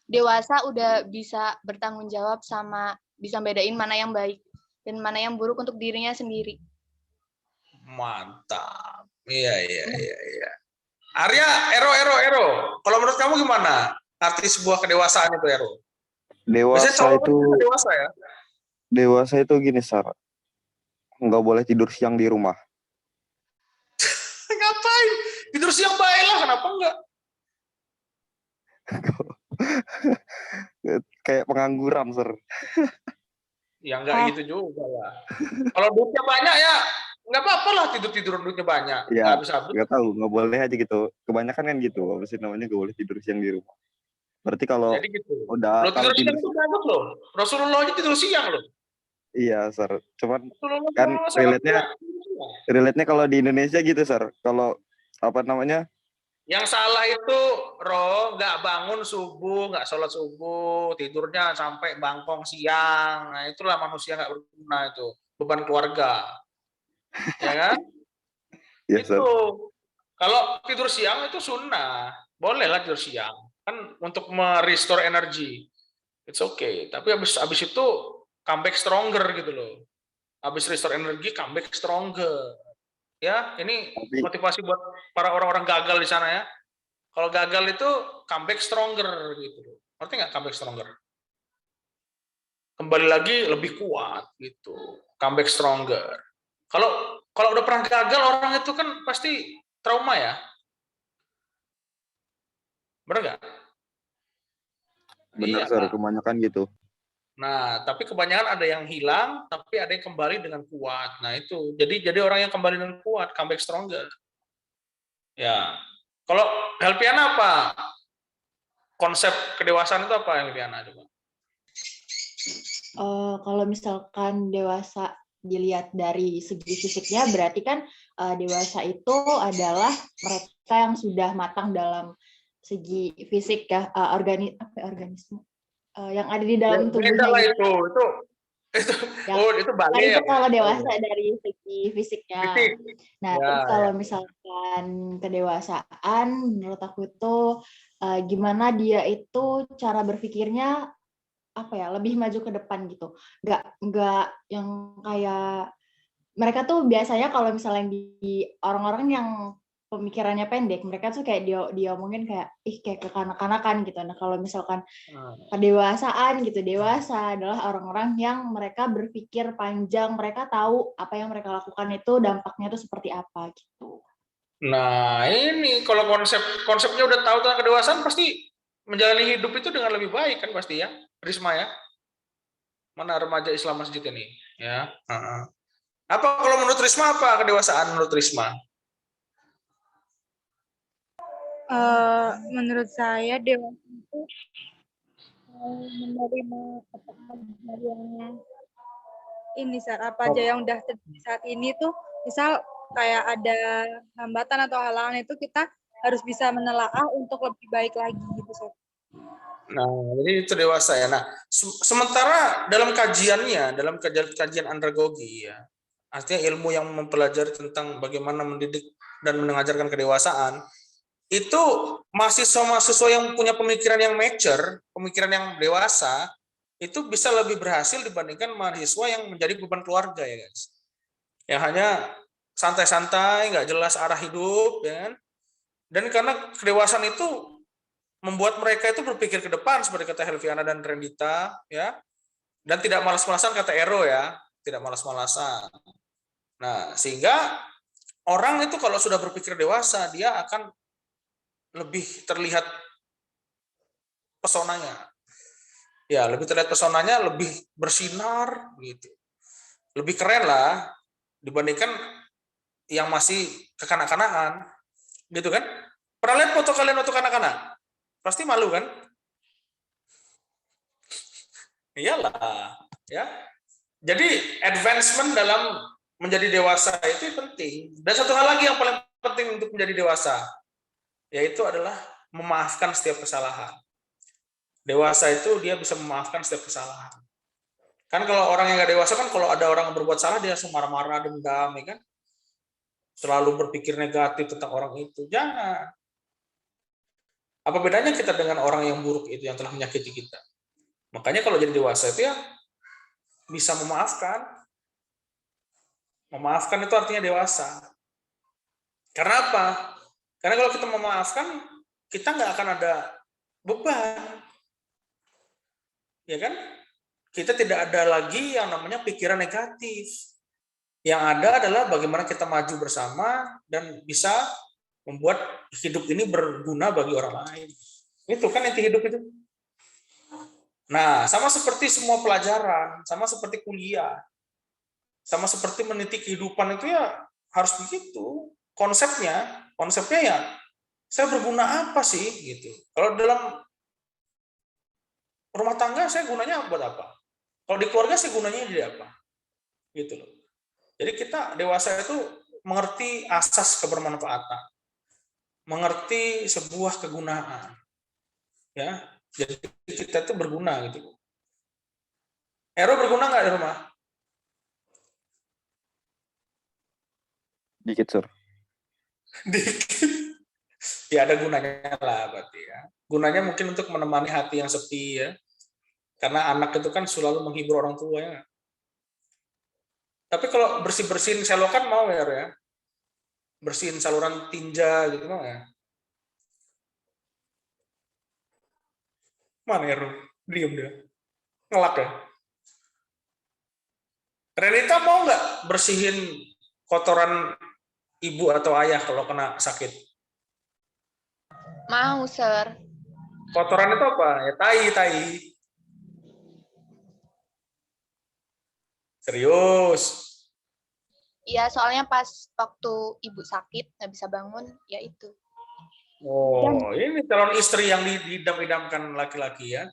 dewasa udah bisa bertanggung jawab sama bisa bedain mana yang baik dan mana yang buruk untuk dirinya sendiri. Mantap. Iya. Arya, Ero. Kalau menurut kamu gimana? Arti sebuah kedewasaan itu, Ero? Dewasa itu dewasa ya? Dewasa itu gini, Sar. Nggak boleh tidur siang di rumah. Ngapain? Tidur siang baik lah, kenapa enggak? Kayak pengangguran, Sir. Ya enggak gitu juga lah. Kalau duitnya banyak ya nggak apa-apa lah tidur duitnya banyak. Ya, Nggak bisa. nggak tahu, nggak boleh aja gitu. Kebanyakan kan gitu, apa sih namanya, nggak boleh tidur siang di rumah. Berarti kalau Jadi gitu. udah Tidur siang itu bagus loh. Rasulullah aja tidur siang loh. Iya, Sir. Cuman Rasulullah kan SAW relate-nya kalau di Indonesia gitu, Sir. Kalau apa namanya? Yang salah itu nggak bangun subuh, nggak sholat subuh, tidurnya sampai bangkong siang. Nah itulah manusia nggak berguna itu, beban keluarga, ya kan? Yes, itu. Kalau tidur siang itu sunnah, bolehlah tidur siang, kan untuk merestore energi, it's okay. Tapi abis itu comeback stronger gitu loh. Abis restore energi, comeback stronger. Ya, ini motivasi buat para orang-orang gagal di sana ya. Kalau gagal itu comeback stronger gitu. Ngerti nggak comeback stronger? Kembali lagi lebih kuat gitu. Comeback stronger. Kalau udah pernah gagal orang itu kan pasti trauma ya. Benar nggak? Benar, Sir. Kebanyakan gitu. Nah, tapi kebanyakan ada yang hilang, tapi ada yang kembali dengan kuat. Nah, itu. Jadi orang yang kembali dengan kuat, comeback stronger. Ya. Kalau Helpiana apa? Konsep kedewasaan itu apa, Helpiana? Coba. Kalau misalkan dewasa dilihat dari segi fisiknya, berarti kan dewasa itu adalah mereka yang sudah matang dalam segi fisik ya, organisme. Yang ada di dalam tubuhnya itu ya, itu balik itu kalau dewasa dari segi fisiknya. Nah, terus kalau misalkan kedewasaan menurut aku itu gimana dia itu cara berpikirnya apa ya, lebih maju ke depan gitu. Nggak yang kayak mereka tuh biasanya kalau misalnya di orang-orang yang pemikirannya pendek, mereka tuh kayak dia omongin kayak kayak kekanak-kanakan gitu. Nah, kalau misalkan kedewasaan gitu, dewasa adalah orang-orang yang mereka berpikir panjang, mereka tahu apa yang mereka lakukan itu dampaknya itu seperti apa gitu. Nah, ini kalau konsepnya udah tahu tentang kedewasaan pasti menjalani hidup itu dengan lebih baik kan pasti ya, Risma ya. Mana remaja Islam Masjid ini ya. Apa kalau menurut Risma apa kedewasaan menurut Risma? Menurut saya dewasa itu menerima apa aja yang ini apa aja yang udah terjadi saat ini tuh, misal kayak ada hambatan atau halangan itu kita harus bisa menelaah untuk lebih baik lagi gitu Sob. Nah, jadi itu dewasa ya. Nah, sementara dalam kajiannya, dalam kajian andragogi ya, artinya ilmu yang mempelajari tentang bagaimana mendidik dan mengajarkan kedewasaan, itu mahasiswa-mahasiswa yang punya pemikiran yang mature, pemikiran yang dewasa, itu bisa lebih berhasil dibandingkan mahasiswa yang menjadi beban keluarga ya guys. Yang hanya santai-santai, nggak jelas arah hidup, ya kan? Dan karena kedewasaan itu membuat mereka itu berpikir ke depan seperti kata Helviana dan Rendita, ya, dan tidak malas-malasan kata Ero ya, tidak malas-malasan. Nah, sehingga orang itu kalau sudah berpikir dewasa, dia akan lebih terlihat pesonanya. Ya, lebih terlihat pesonanya, lebih bersinar, gitu. Lebih keren lah dibandingkan yang masih kekanak-kanakan, gitu kan? Pernah lihat foto kalian waktu kanak-kanak? Pasti malu kan? Iyalah, ya. Jadi advancement dalam menjadi dewasa itu penting. Dan satu hal lagi yang paling penting untuk menjadi dewasa, yaitu adalah memaafkan setiap kesalahan. Dewasa itu dia bisa memaafkan setiap kesalahan. Kan kalau orang yang nggak dewasa kan kalau ada orang yang berbuat salah dia langsung marah-marah, dendam, ya kan? Selalu berpikir negatif tentang orang itu. Jangan. Apa bedanya kita dengan orang yang buruk itu yang telah menyakiti kita? Makanya kalau jadi dewasa itu ya bisa memaafkan. Memaafkan itu artinya dewasa. Karena apa? Karena kalau kita memaafkan, kita nggak akan ada beban. Ya kan? Kita tidak ada lagi yang namanya pikiran negatif. Yang ada adalah bagaimana kita maju bersama dan bisa membuat hidup ini berguna bagi orang lain. Itu kan inti hidup itu. Nah, sama seperti semua pelajaran, sama seperti kuliah, sama seperti meniti kehidupan itu ya harus begitu. Konsepnya ya saya berguna apa sih gitu. Kalau dalam rumah tangga saya gunanya buat apa? Kalau di keluarga saya gunanya jadi apa? Gitu loh. Jadi kita dewasa itu mengerti asas kebermanfaatan. Mengerti sebuah kegunaan. Ya. Jadi kita itu berguna gitu. Ero berguna nggak di rumah? Dikit, Sur. Dikit. Ya ada gunanya lah berarti ya. Gunanya mungkin untuk menemani hati yang sepi ya. Karena anak itu kan selalu menghibur orang tua ya. Tapi kalau bersih-bersihin selokan mau ya? Bersihin saluran tinja gitu mau ya? Mana Ero? Diem dia. Ngelak ya? Renita mau nggak bersihin kotoran ibu atau ayah kalau kena sakit? Mau, Sir. Kotoran itu apa? Ya tai. Serius? Iya, soalnya pas waktu ibu sakit, nggak bisa bangun, ya itu. Oh, ini calon istri yang diidam-idamkan laki-laki ya.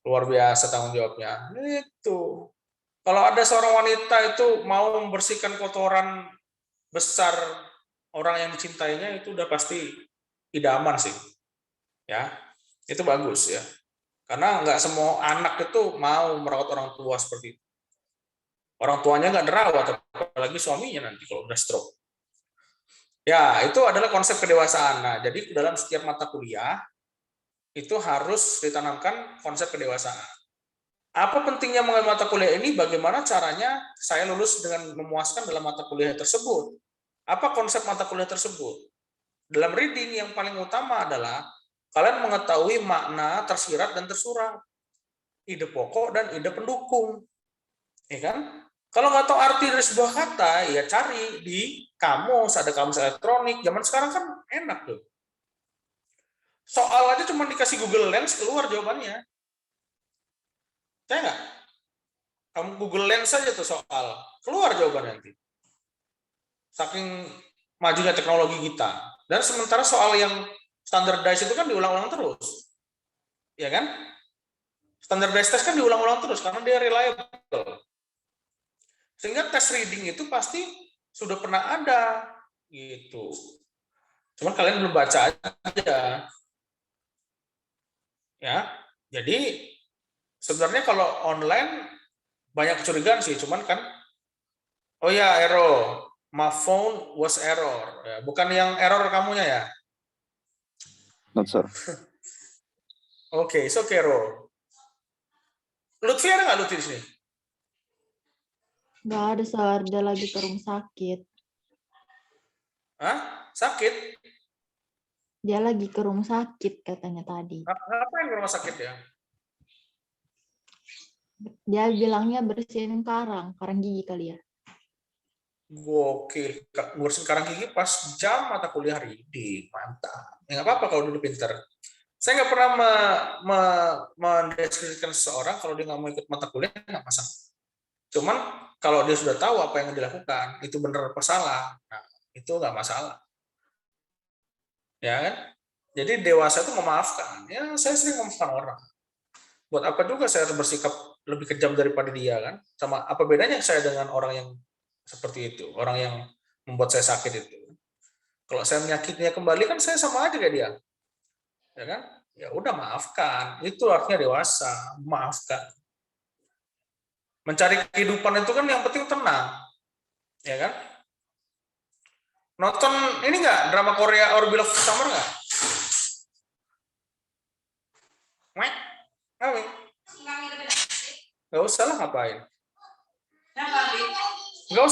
Luar biasa tanggung jawabnya. Itu. Kalau ada seorang wanita itu mau membersihkan kotoran besar orang yang dicintainya, itu udah pasti idaman sih. Ya, itu bagus ya. Karena nggak semua anak itu mau merawat orang tua seperti itu. Orang tuanya nggak dirawat, apalagi suaminya nanti kalau udah stroke. Ya, itu adalah konsep kedewasaan. Nah, jadi dalam setiap mata kuliah itu harus ditanamkan konsep kedewasaan. Apa pentingnya mengambil mata kuliah ini? Bagaimana caranya saya lulus dengan memuaskan dalam mata kuliah tersebut? Apa konsep mata kuliah tersebut? Dalam reading yang paling utama adalah kalian mengetahui makna tersirat dan tersurat, ide pokok dan ide pendukung, ya kan? Kalau nggak tahu arti dari sebuah kata, ya cari di kamus, ada kamus elektronik. Zaman sekarang kan enak tuh. Soal aja cuma dikasih Google Lens, keluar jawabannya. Saya nggak? Kamu Google Lens saja tuh soal, keluar jawabannya nanti. Saking majunya teknologi kita. Dan sementara soal yang standardized itu kan diulang-ulang terus. Ya kan? Standardized test kan diulang-ulang terus, karena dia reliable. Sehingga tes reading itu pasti sudah pernah ada gitu. Cuman kalian belum baca aja. Ya. Jadi sebenarnya kalau online banyak kecurigaan sih, cuman kan oh ya error. My phone was error. Ya, bukan yang error kamunya ya. Not sir. Oke, it's okay, Ro. Lutfi ada nggak Lutfi di sini? Nggak ada, Sar. Dia lagi ke rumah sakit. Hah? Sakit? Dia lagi ke rumah sakit katanya tadi. Ngapain ke rumah sakit ya? Dia bilangnya bersihin karang gigi kali ya. Gokil, ngurusin karang gigi pas jam mata kuliah reading, mantap. Ya nggak apa-apa kalau dulu pinter. Saya nggak pernah mendeskripsikan seseorang kalau dia nggak mau ikut mata kuliah nggak masalah. Cuman kalau dia sudah tahu apa yang dilakukan, itu benar apa salah, nah, itu nggak masalah. Ya kan? Jadi dewasa itu memaafkan. Ya saya sering memaafkan orang. Buat apa juga saya harus bersikap lebih kejam daripada dia kan? Sama apa bedanya saya dengan orang yang seperti itu, orang yang membuat saya sakit itu. Kalau saya menyakitinya kembali kan saya sama aja kayak dia. Ya kan? Ya udah maafkan. Itu artinya dewasa, maafkan. Mencari kehidupan itu kan yang penting tenang. Ya kan? Nonton ini enggak drama Korea Our Beloved Summer enggak? Nggak usah lah ngapain. Nggak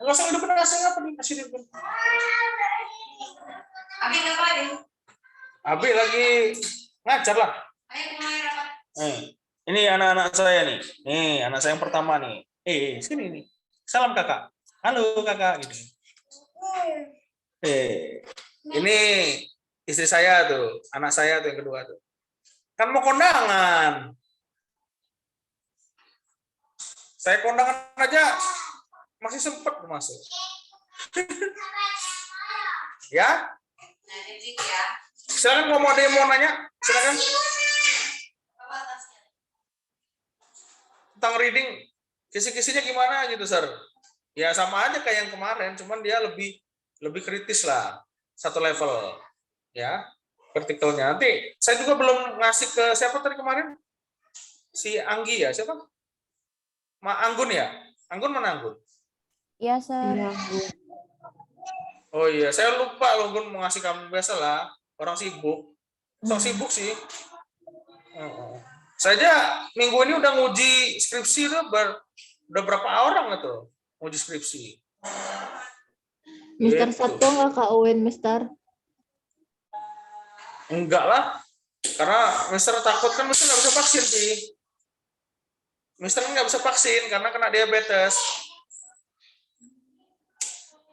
usah hidupin nasi apa nih nasi hidupin. Abi ngapain? Abi lagi ngajar lah. Ini anak-anak saya nih. Nih anak saya yang pertama nih. Sini nih. Salam kakak. Halo kakak gitu. Ini istri saya tuh, anak saya tuh yang kedua tuh. Kan mau kondangan. Saya kondangan aja masih sempat masuk. Ya? Silakan kalau mau ada yang mau nanya, silakan. Tentang reading, kisi-kisinya gimana gitu, Sir? Ya sama aja kayak yang kemarin, cuman dia lebih kritis lah, satu level. Ya, vertikalnya. Nanti saya juga belum ngasih ke siapa tadi kemarin? Si Anggi ya, siapa? Anggun ya? Anggun mana Anggun? Iya, Sir. Iya. Oh iya, saya lupa loh Gun mau ngasih kamu, biasa lah. Orang sibuk. Sok sibuk sih. Saya aja minggu ini udah nguji skripsi udah berapa orang itu nguji skripsi. Mister Gitu. Satko nggak Kak Owen, Mister? Enggak lah. Karena Mister takut kan Mister nggak bisa vaksin sih. Mister nggak bisa vaksin karena kena diabetes.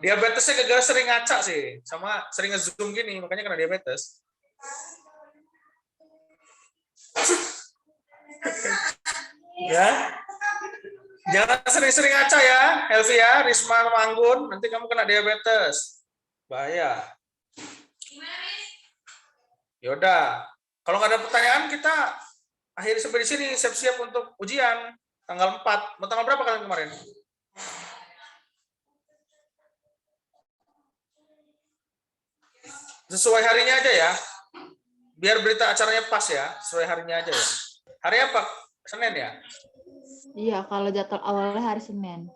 Diabetesnya gara-gara sering ngaca sih, sama sering nge-zoom gini, makanya kena diabetes. Ya, jangan sering-sering ngaca ya, Helvi ya, Risma sama Anggun, nanti kamu kena diabetes, bahaya. Yaudah, kalau nggak ada pertanyaan kita akhiri sampai di sini, siap-siap untuk ujian tanggal 4. Mau tanggal berapa kalian kemarin? Sesuai harinya aja ya. Biar berita acaranya pas ya, sesuai harinya aja ya. Hari apa? Senin ya? Iya, kalau jadwal awalnya hari Senin.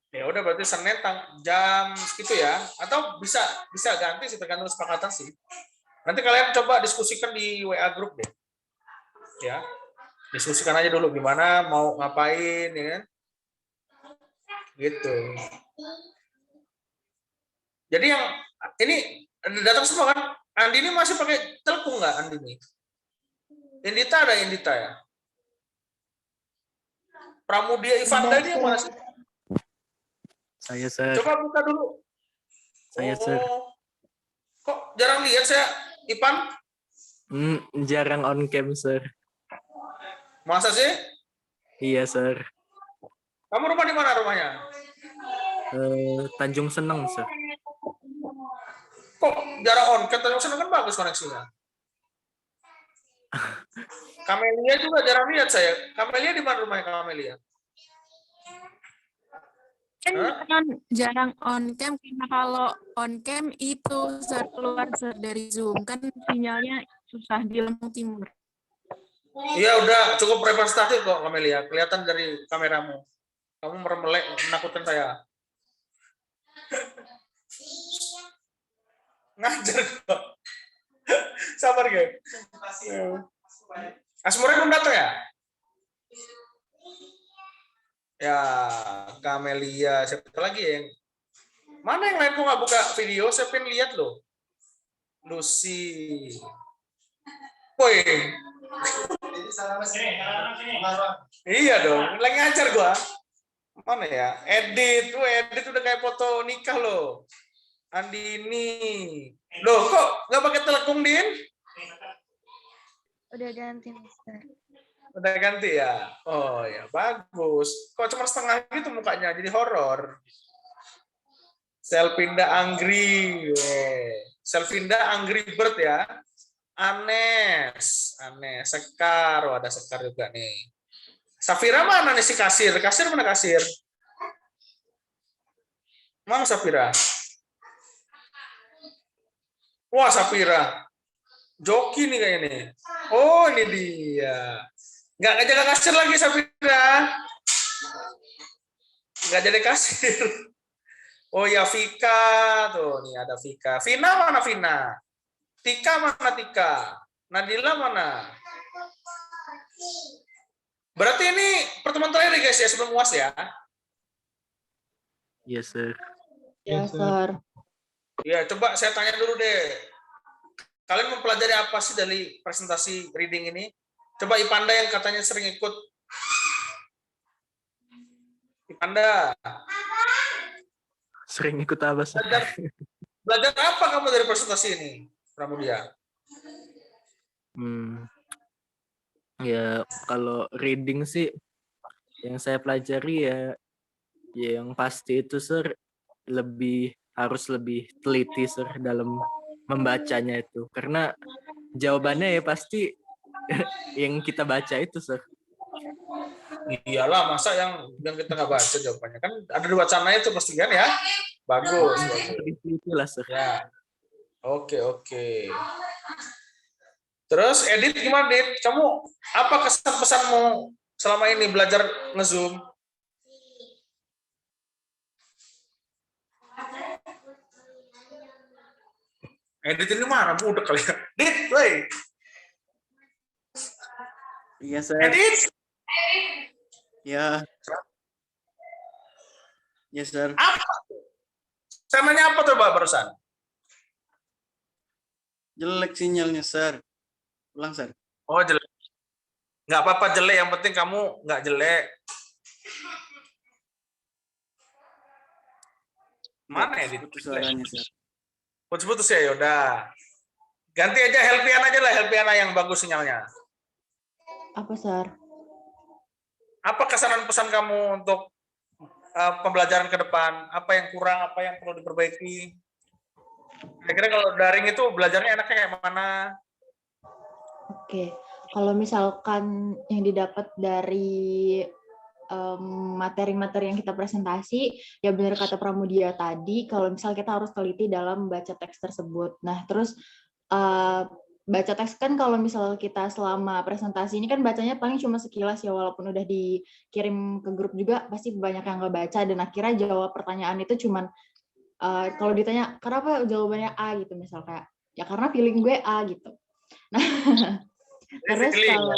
Ya udah berarti Senin jam segitu ya. Atau bisa ganti sih, tergantung kesepakatan sih. Nanti kalian coba diskusikan di WA grup deh. Ya. Diskusikan aja dulu gimana mau ngapain ya kan. Gitu. Jadi yang ini datang semua kan? Andini masih pakai telepon nggak Andini? Indita ada Indita ya? Pramudia Ivanda ini yang mana sih? Saya, Sir. Coba buka dulu. Saya, Sir. Kok jarang lihat saya, Ipan? Jarang on cam, Sir. Masa sih? Iya, Sir. Kamu rumah di mana rumahnya? Tanjung Seneng, Sir. Kok jarang on cam? Tanjung Seneng kan bagus koneksinya. Kamelia juga jarang lihat saya. Kamelia di mana rumahnya Kamelia? kan jarang on cam karena kalau on cam itu keluar dari Zoom kan sinyalnya susah di Lampung Timur. Iya udah cukup representatif kok Kamelia, kelihatan dari kameramu. Kamu meremelek menakutkan saya. Ngajar kok. Sabar guys. Asmura belum datang ya? Ya, Kamelia, siapa lagi yang mana yang lain kok nggak buka video? Saya pengen lihat loh. Lucy. Woi. Iya dong, lagi ngajar gua. Mana ya? Edit udah kayak foto nikah loh. Andini. Loh, kok nggak pakai telekung, Din? Udah ganti, Mister. Udah ganti ya? Oh ya, bagus. Kok cuma setengah gitu mukanya, jadi horor. Selvinda Angry. Selvinda Angry Bird ya. Anes. Sekar. Oh, ada Sekar juga nih. Safira mana nih si kasir? Kasir mana kasir? Mana Safira? Wah, Safira. Joki nih kayaknya nih. Oh, ini dia. Nggak jaga kasir lagi, Safira. Nggak jadi kasir. Oh ya, Vika. Tuh, nih ada Vika. Vina mana Vina? Tika mana Tika? Nadila mana? Berarti ini pertemuan terakhir guys ya, sebelum UAS ya? Yes, sir. Ya, Sir. Ya, coba saya tanya dulu deh. Kalian mempelajari apa sih dari presentasi reading ini? Coba Ipanda yang katanya sering ikut. Ipanda. Sering ikut apa, sir? Belajar apa kamu dari presentasi ini, Pramudia? Ya, kalau reading sih yang saya pelajari ya yang pasti itu, sir, harus lebih teliti, sir, dalam membacanya itu. Karena jawabannya ya pasti yang kita baca itu, sir. Iyalah, masa yang kita nggak baca jawabannya? Kan ada di wacananya itu pasti kan ya? Bagus. Itulah, sir. Ya. Oke. Terus Edit gimana, Dit? Kamu apa kesan-pesanmu selama ini belajar nge-Zoom? Edit ini marah, budak kali ya. Dit, woi. Iya, Sir. Edit. Ya. Ya, Sir. Apa? Saya nanya apa tuh, Pak, barusan? Jelek sinyalnya, Sir. Ulang, Sir. Oh, jelek. Nggak apa-apa jelek, yang penting kamu nggak jelek. Mana ya? Putus suaranya, Sir. Putus-putus ya, yaudah. Ganti aja Helpiana aja lah, Helpiana yang bagus sinyalnya. Apa, Sir? Apa kesan pesan kamu untuk pembelajaran ke depan? Apa yang kurang, apa yang perlu diperbaiki? Kira-kira kalau daring itu belajarnya enaknya kayak mana? Oke, kalau misalkan yang didapat dari materi-materi yang kita presentasi, ya benar kata Pramudia tadi, kalau misal kita harus teliti dalam membaca teks tersebut. Nah, terus baca teks kan kalau misal kita selama presentasi ini kan bacanya paling cuma sekilas ya, walaupun udah dikirim ke grup juga pasti banyak yang nggak baca dan akhirnya jawab pertanyaan itu cuman kalau ditanya kenapa jawabannya A gitu misal kayak ya karena feeling gue A gitu. Nah, terus kalau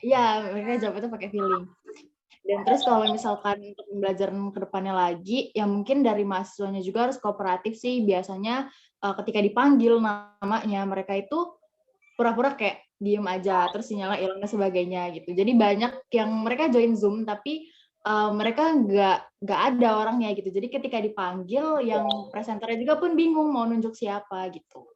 ya mereka jawab itu pakai feeling. Dan terus kalau misalkan untuk pembelajaran ke depannya lagi, ya mungkin dari mahasiswanya juga harus kooperatif sih. Biasanya ketika dipanggil namanya, mereka itu pura-pura kayak diem aja, terus sinyalnya hilang dan sebagainya gitu. Jadi banyak yang mereka join Zoom, tapi mereka nggak ada orangnya gitu. Jadi ketika dipanggil, yang presenternya juga pun bingung mau nunjuk siapa gitu.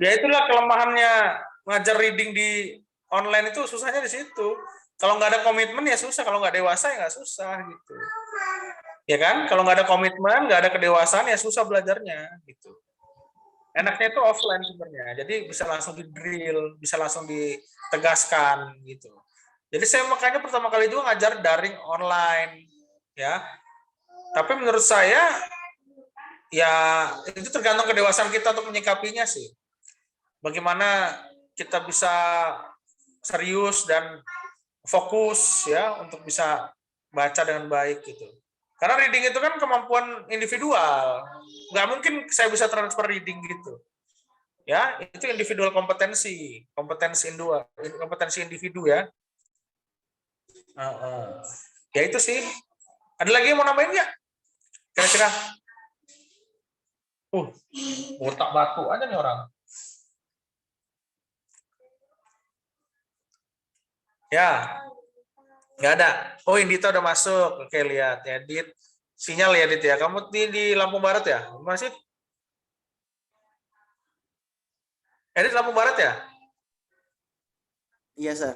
Ya itulah kelemahannya ngajar reading di online itu, susahnya di situ. Kalau nggak ada komitmen ya susah, kalau nggak dewasa ya nggak susah gitu. Ya kan? Kalau nggak ada komitmen, nggak ada kedewasaan ya susah belajarnya gitu. Enaknya itu offline sebenarnya, jadi bisa langsung di drill, bisa langsung ditegaskan gitu. Jadi saya makanya pertama kali juga ngajar daring online, ya. Tapi menurut saya ya itu tergantung kedewasaan kita untuk menyikapinya sih. Bagaimana kita bisa serius dan fokus ya untuk bisa baca dengan baik gitu. Karena reading itu kan kemampuan individual. Nggak mungkin saya bisa transfer reading gitu. Ya, itu individual kompetensi individu ya. Ya itu sih. Ada lagi yang mau nambahin nggak? Kira-kira? Botak batu aja nih orang. Ya, nggak ada. Oh, Indita udah masuk. Oke, lihat ya, Dit. Sinyal ya, Dit ya. Kamu di Lampung Barat ya? Masih? Edit Lampung Barat ya? Iya, Sir.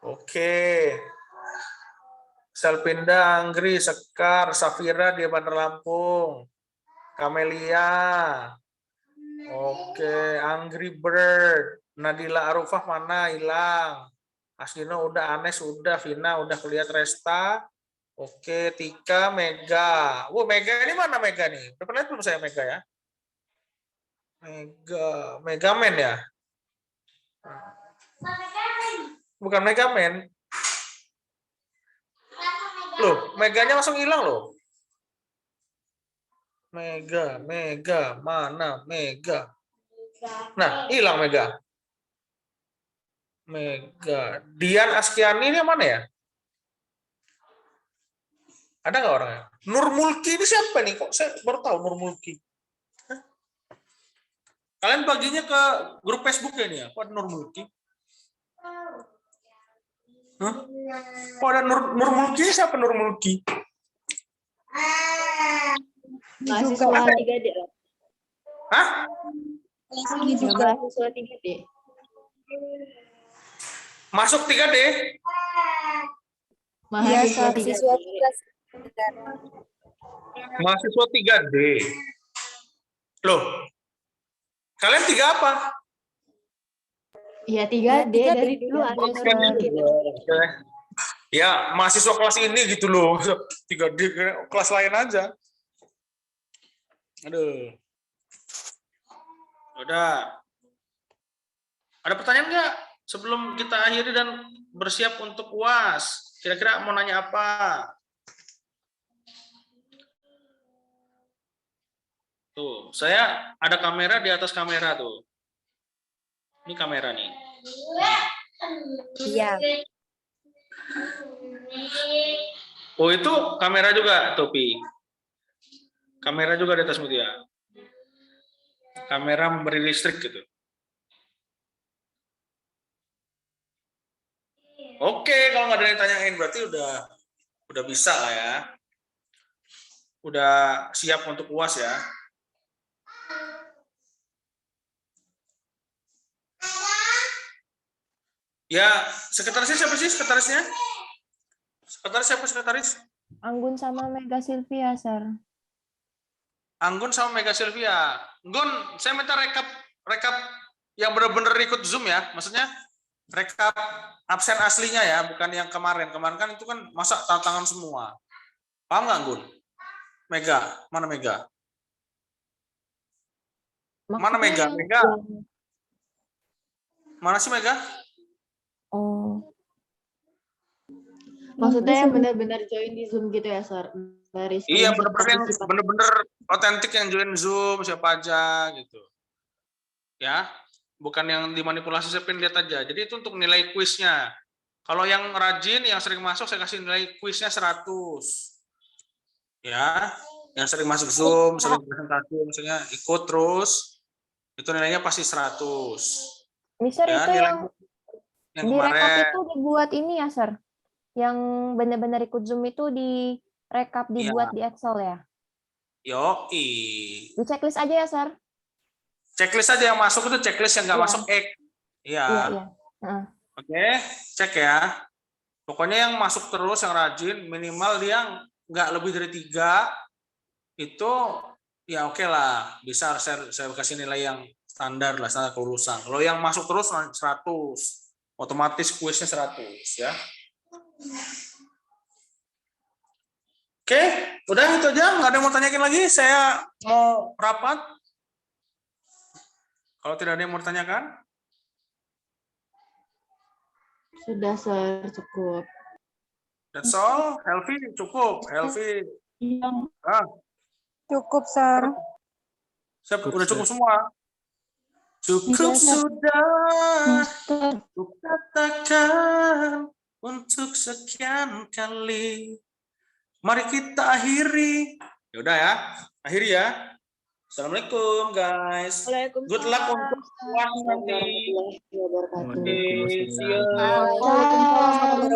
Oke. Selpinda, Anggri, Sekar, Safira di Bandar Lampung. Kamelia. Oke, Angry Bird. Nadila Arufah mana? Hilang. Asdino udah, Anes udah, Vina udah, kulihat Resta. Oke, Tika, Mega. Mega ini mana Mega nih? Udah pernah lihat belum saya Mega ya? Megaman ya? Bukan Megaman. Loh, Meganya langsung hilang loh. Mega, mana Mega? Nah, hilang Mega. Mega. Dian Askiani ini mana ya? Ada nggak orangnya? Nur Mulki ini siapa nih? Kok saya baru tahu Nur Mulki? Kalian baginya ke grup Facebook ya nih ya? Kok ada Nur Mulki? Hah? Kok ada Nur Mulki? Siapa Nur Mulki? Mahasiswa 3D lah. Hah? Ini juga mahasiswa 3D. Masuk 3D? Mahasiswa 3D. Mahasiswa 3D. Loh, kalian 3 apa? Iya 3D dari dulu ada. Ya, mahasiswa kelas ini gitu loh. 3D kelas lain aja. Aduh. Udah. Ada pertanyaan nggak sebelum kita akhiri dan bersiap untuk UAS? Kira-kira mau nanya apa? Tuh, saya ada kamera di atas kamera tuh. Ini kamera nih. Iya. Oh, itu kamera juga, Topi. Kamera juga di atas Mutia. Kamera memberi listrik gitu. Oke, kalau nggak ada yang tanyain berarti udah bisa lah ya. Udah siap untuk UAS ya. Ya, sekretarisnya siapa sih sekretarisnya? Sekretaris siapa sekretaris? Anggun sama Mega Sylvia, Sir. Anggun sama Mega Sylvia. Gun, saya minta rekap yang benar-benar ikut Zoom ya. Maksudnya rekap absen aslinya ya, bukan yang kemarin. Kemarin kan itu kan masa tantangan semua. Paham nggak, Gun? Mega, mana Mega? Mana Mega? Mega? Mana sih Mega? Oh. Maksudnya yang benar-benar join di Zoom gitu ya, Sir? Dari Iya, benar-benar otentik yang join Zoom, siapa aja gitu. Ya, bukan yang dimanipulasi, saya pengen lihat aja. Jadi itu untuk nilai kuisnya. Kalau yang rajin, yang sering masuk, saya kasih nilai kuisnya 100. Ya, yang sering masuk Zoom, sering presentasi, misalnya ikut terus, itu nilainya pasti 100. Mister, ya, itu yang di rekap kemarin. itu dibuat ini ya, Sir? Yang benar-benar ikut Zoom itu di rekap, dibuat di Excel ya? Yoi. Di checklist aja ya, Sir? Checklist aja yang masuk itu checklist, yang nggak masuk X. Iya. Oke, cek ya. Pokoknya yang masuk terus, yang rajin, minimal dia nggak lebih dari 3, itu ya oke lah. Bisa saya kasih nilai yang standar lah, standar kelulusan. Kalau yang masuk terus 100. Otomatis kuisnya 100 ya. Oke. Udah itu aja, nggak ada yang mau tanyakin lagi. Saya mau rapat. Kalau tidak ada yang mau ditanyakan, Sudah, Sir, cukup. that's all. Helvi cukup. Helvi. Ah, Cukup, Sir. udah cukup semua. Cukup Iya, Sir. sudah. Mister. Ku katakan untuk sekian kali. Mari kita akhiri. Ya udah ya, akhiri ya. Assalamualaikum guys. Good luck untuk puas nanti. Warahmatullahi wabarakatuh. Okay, see you. Waalaikumsalam.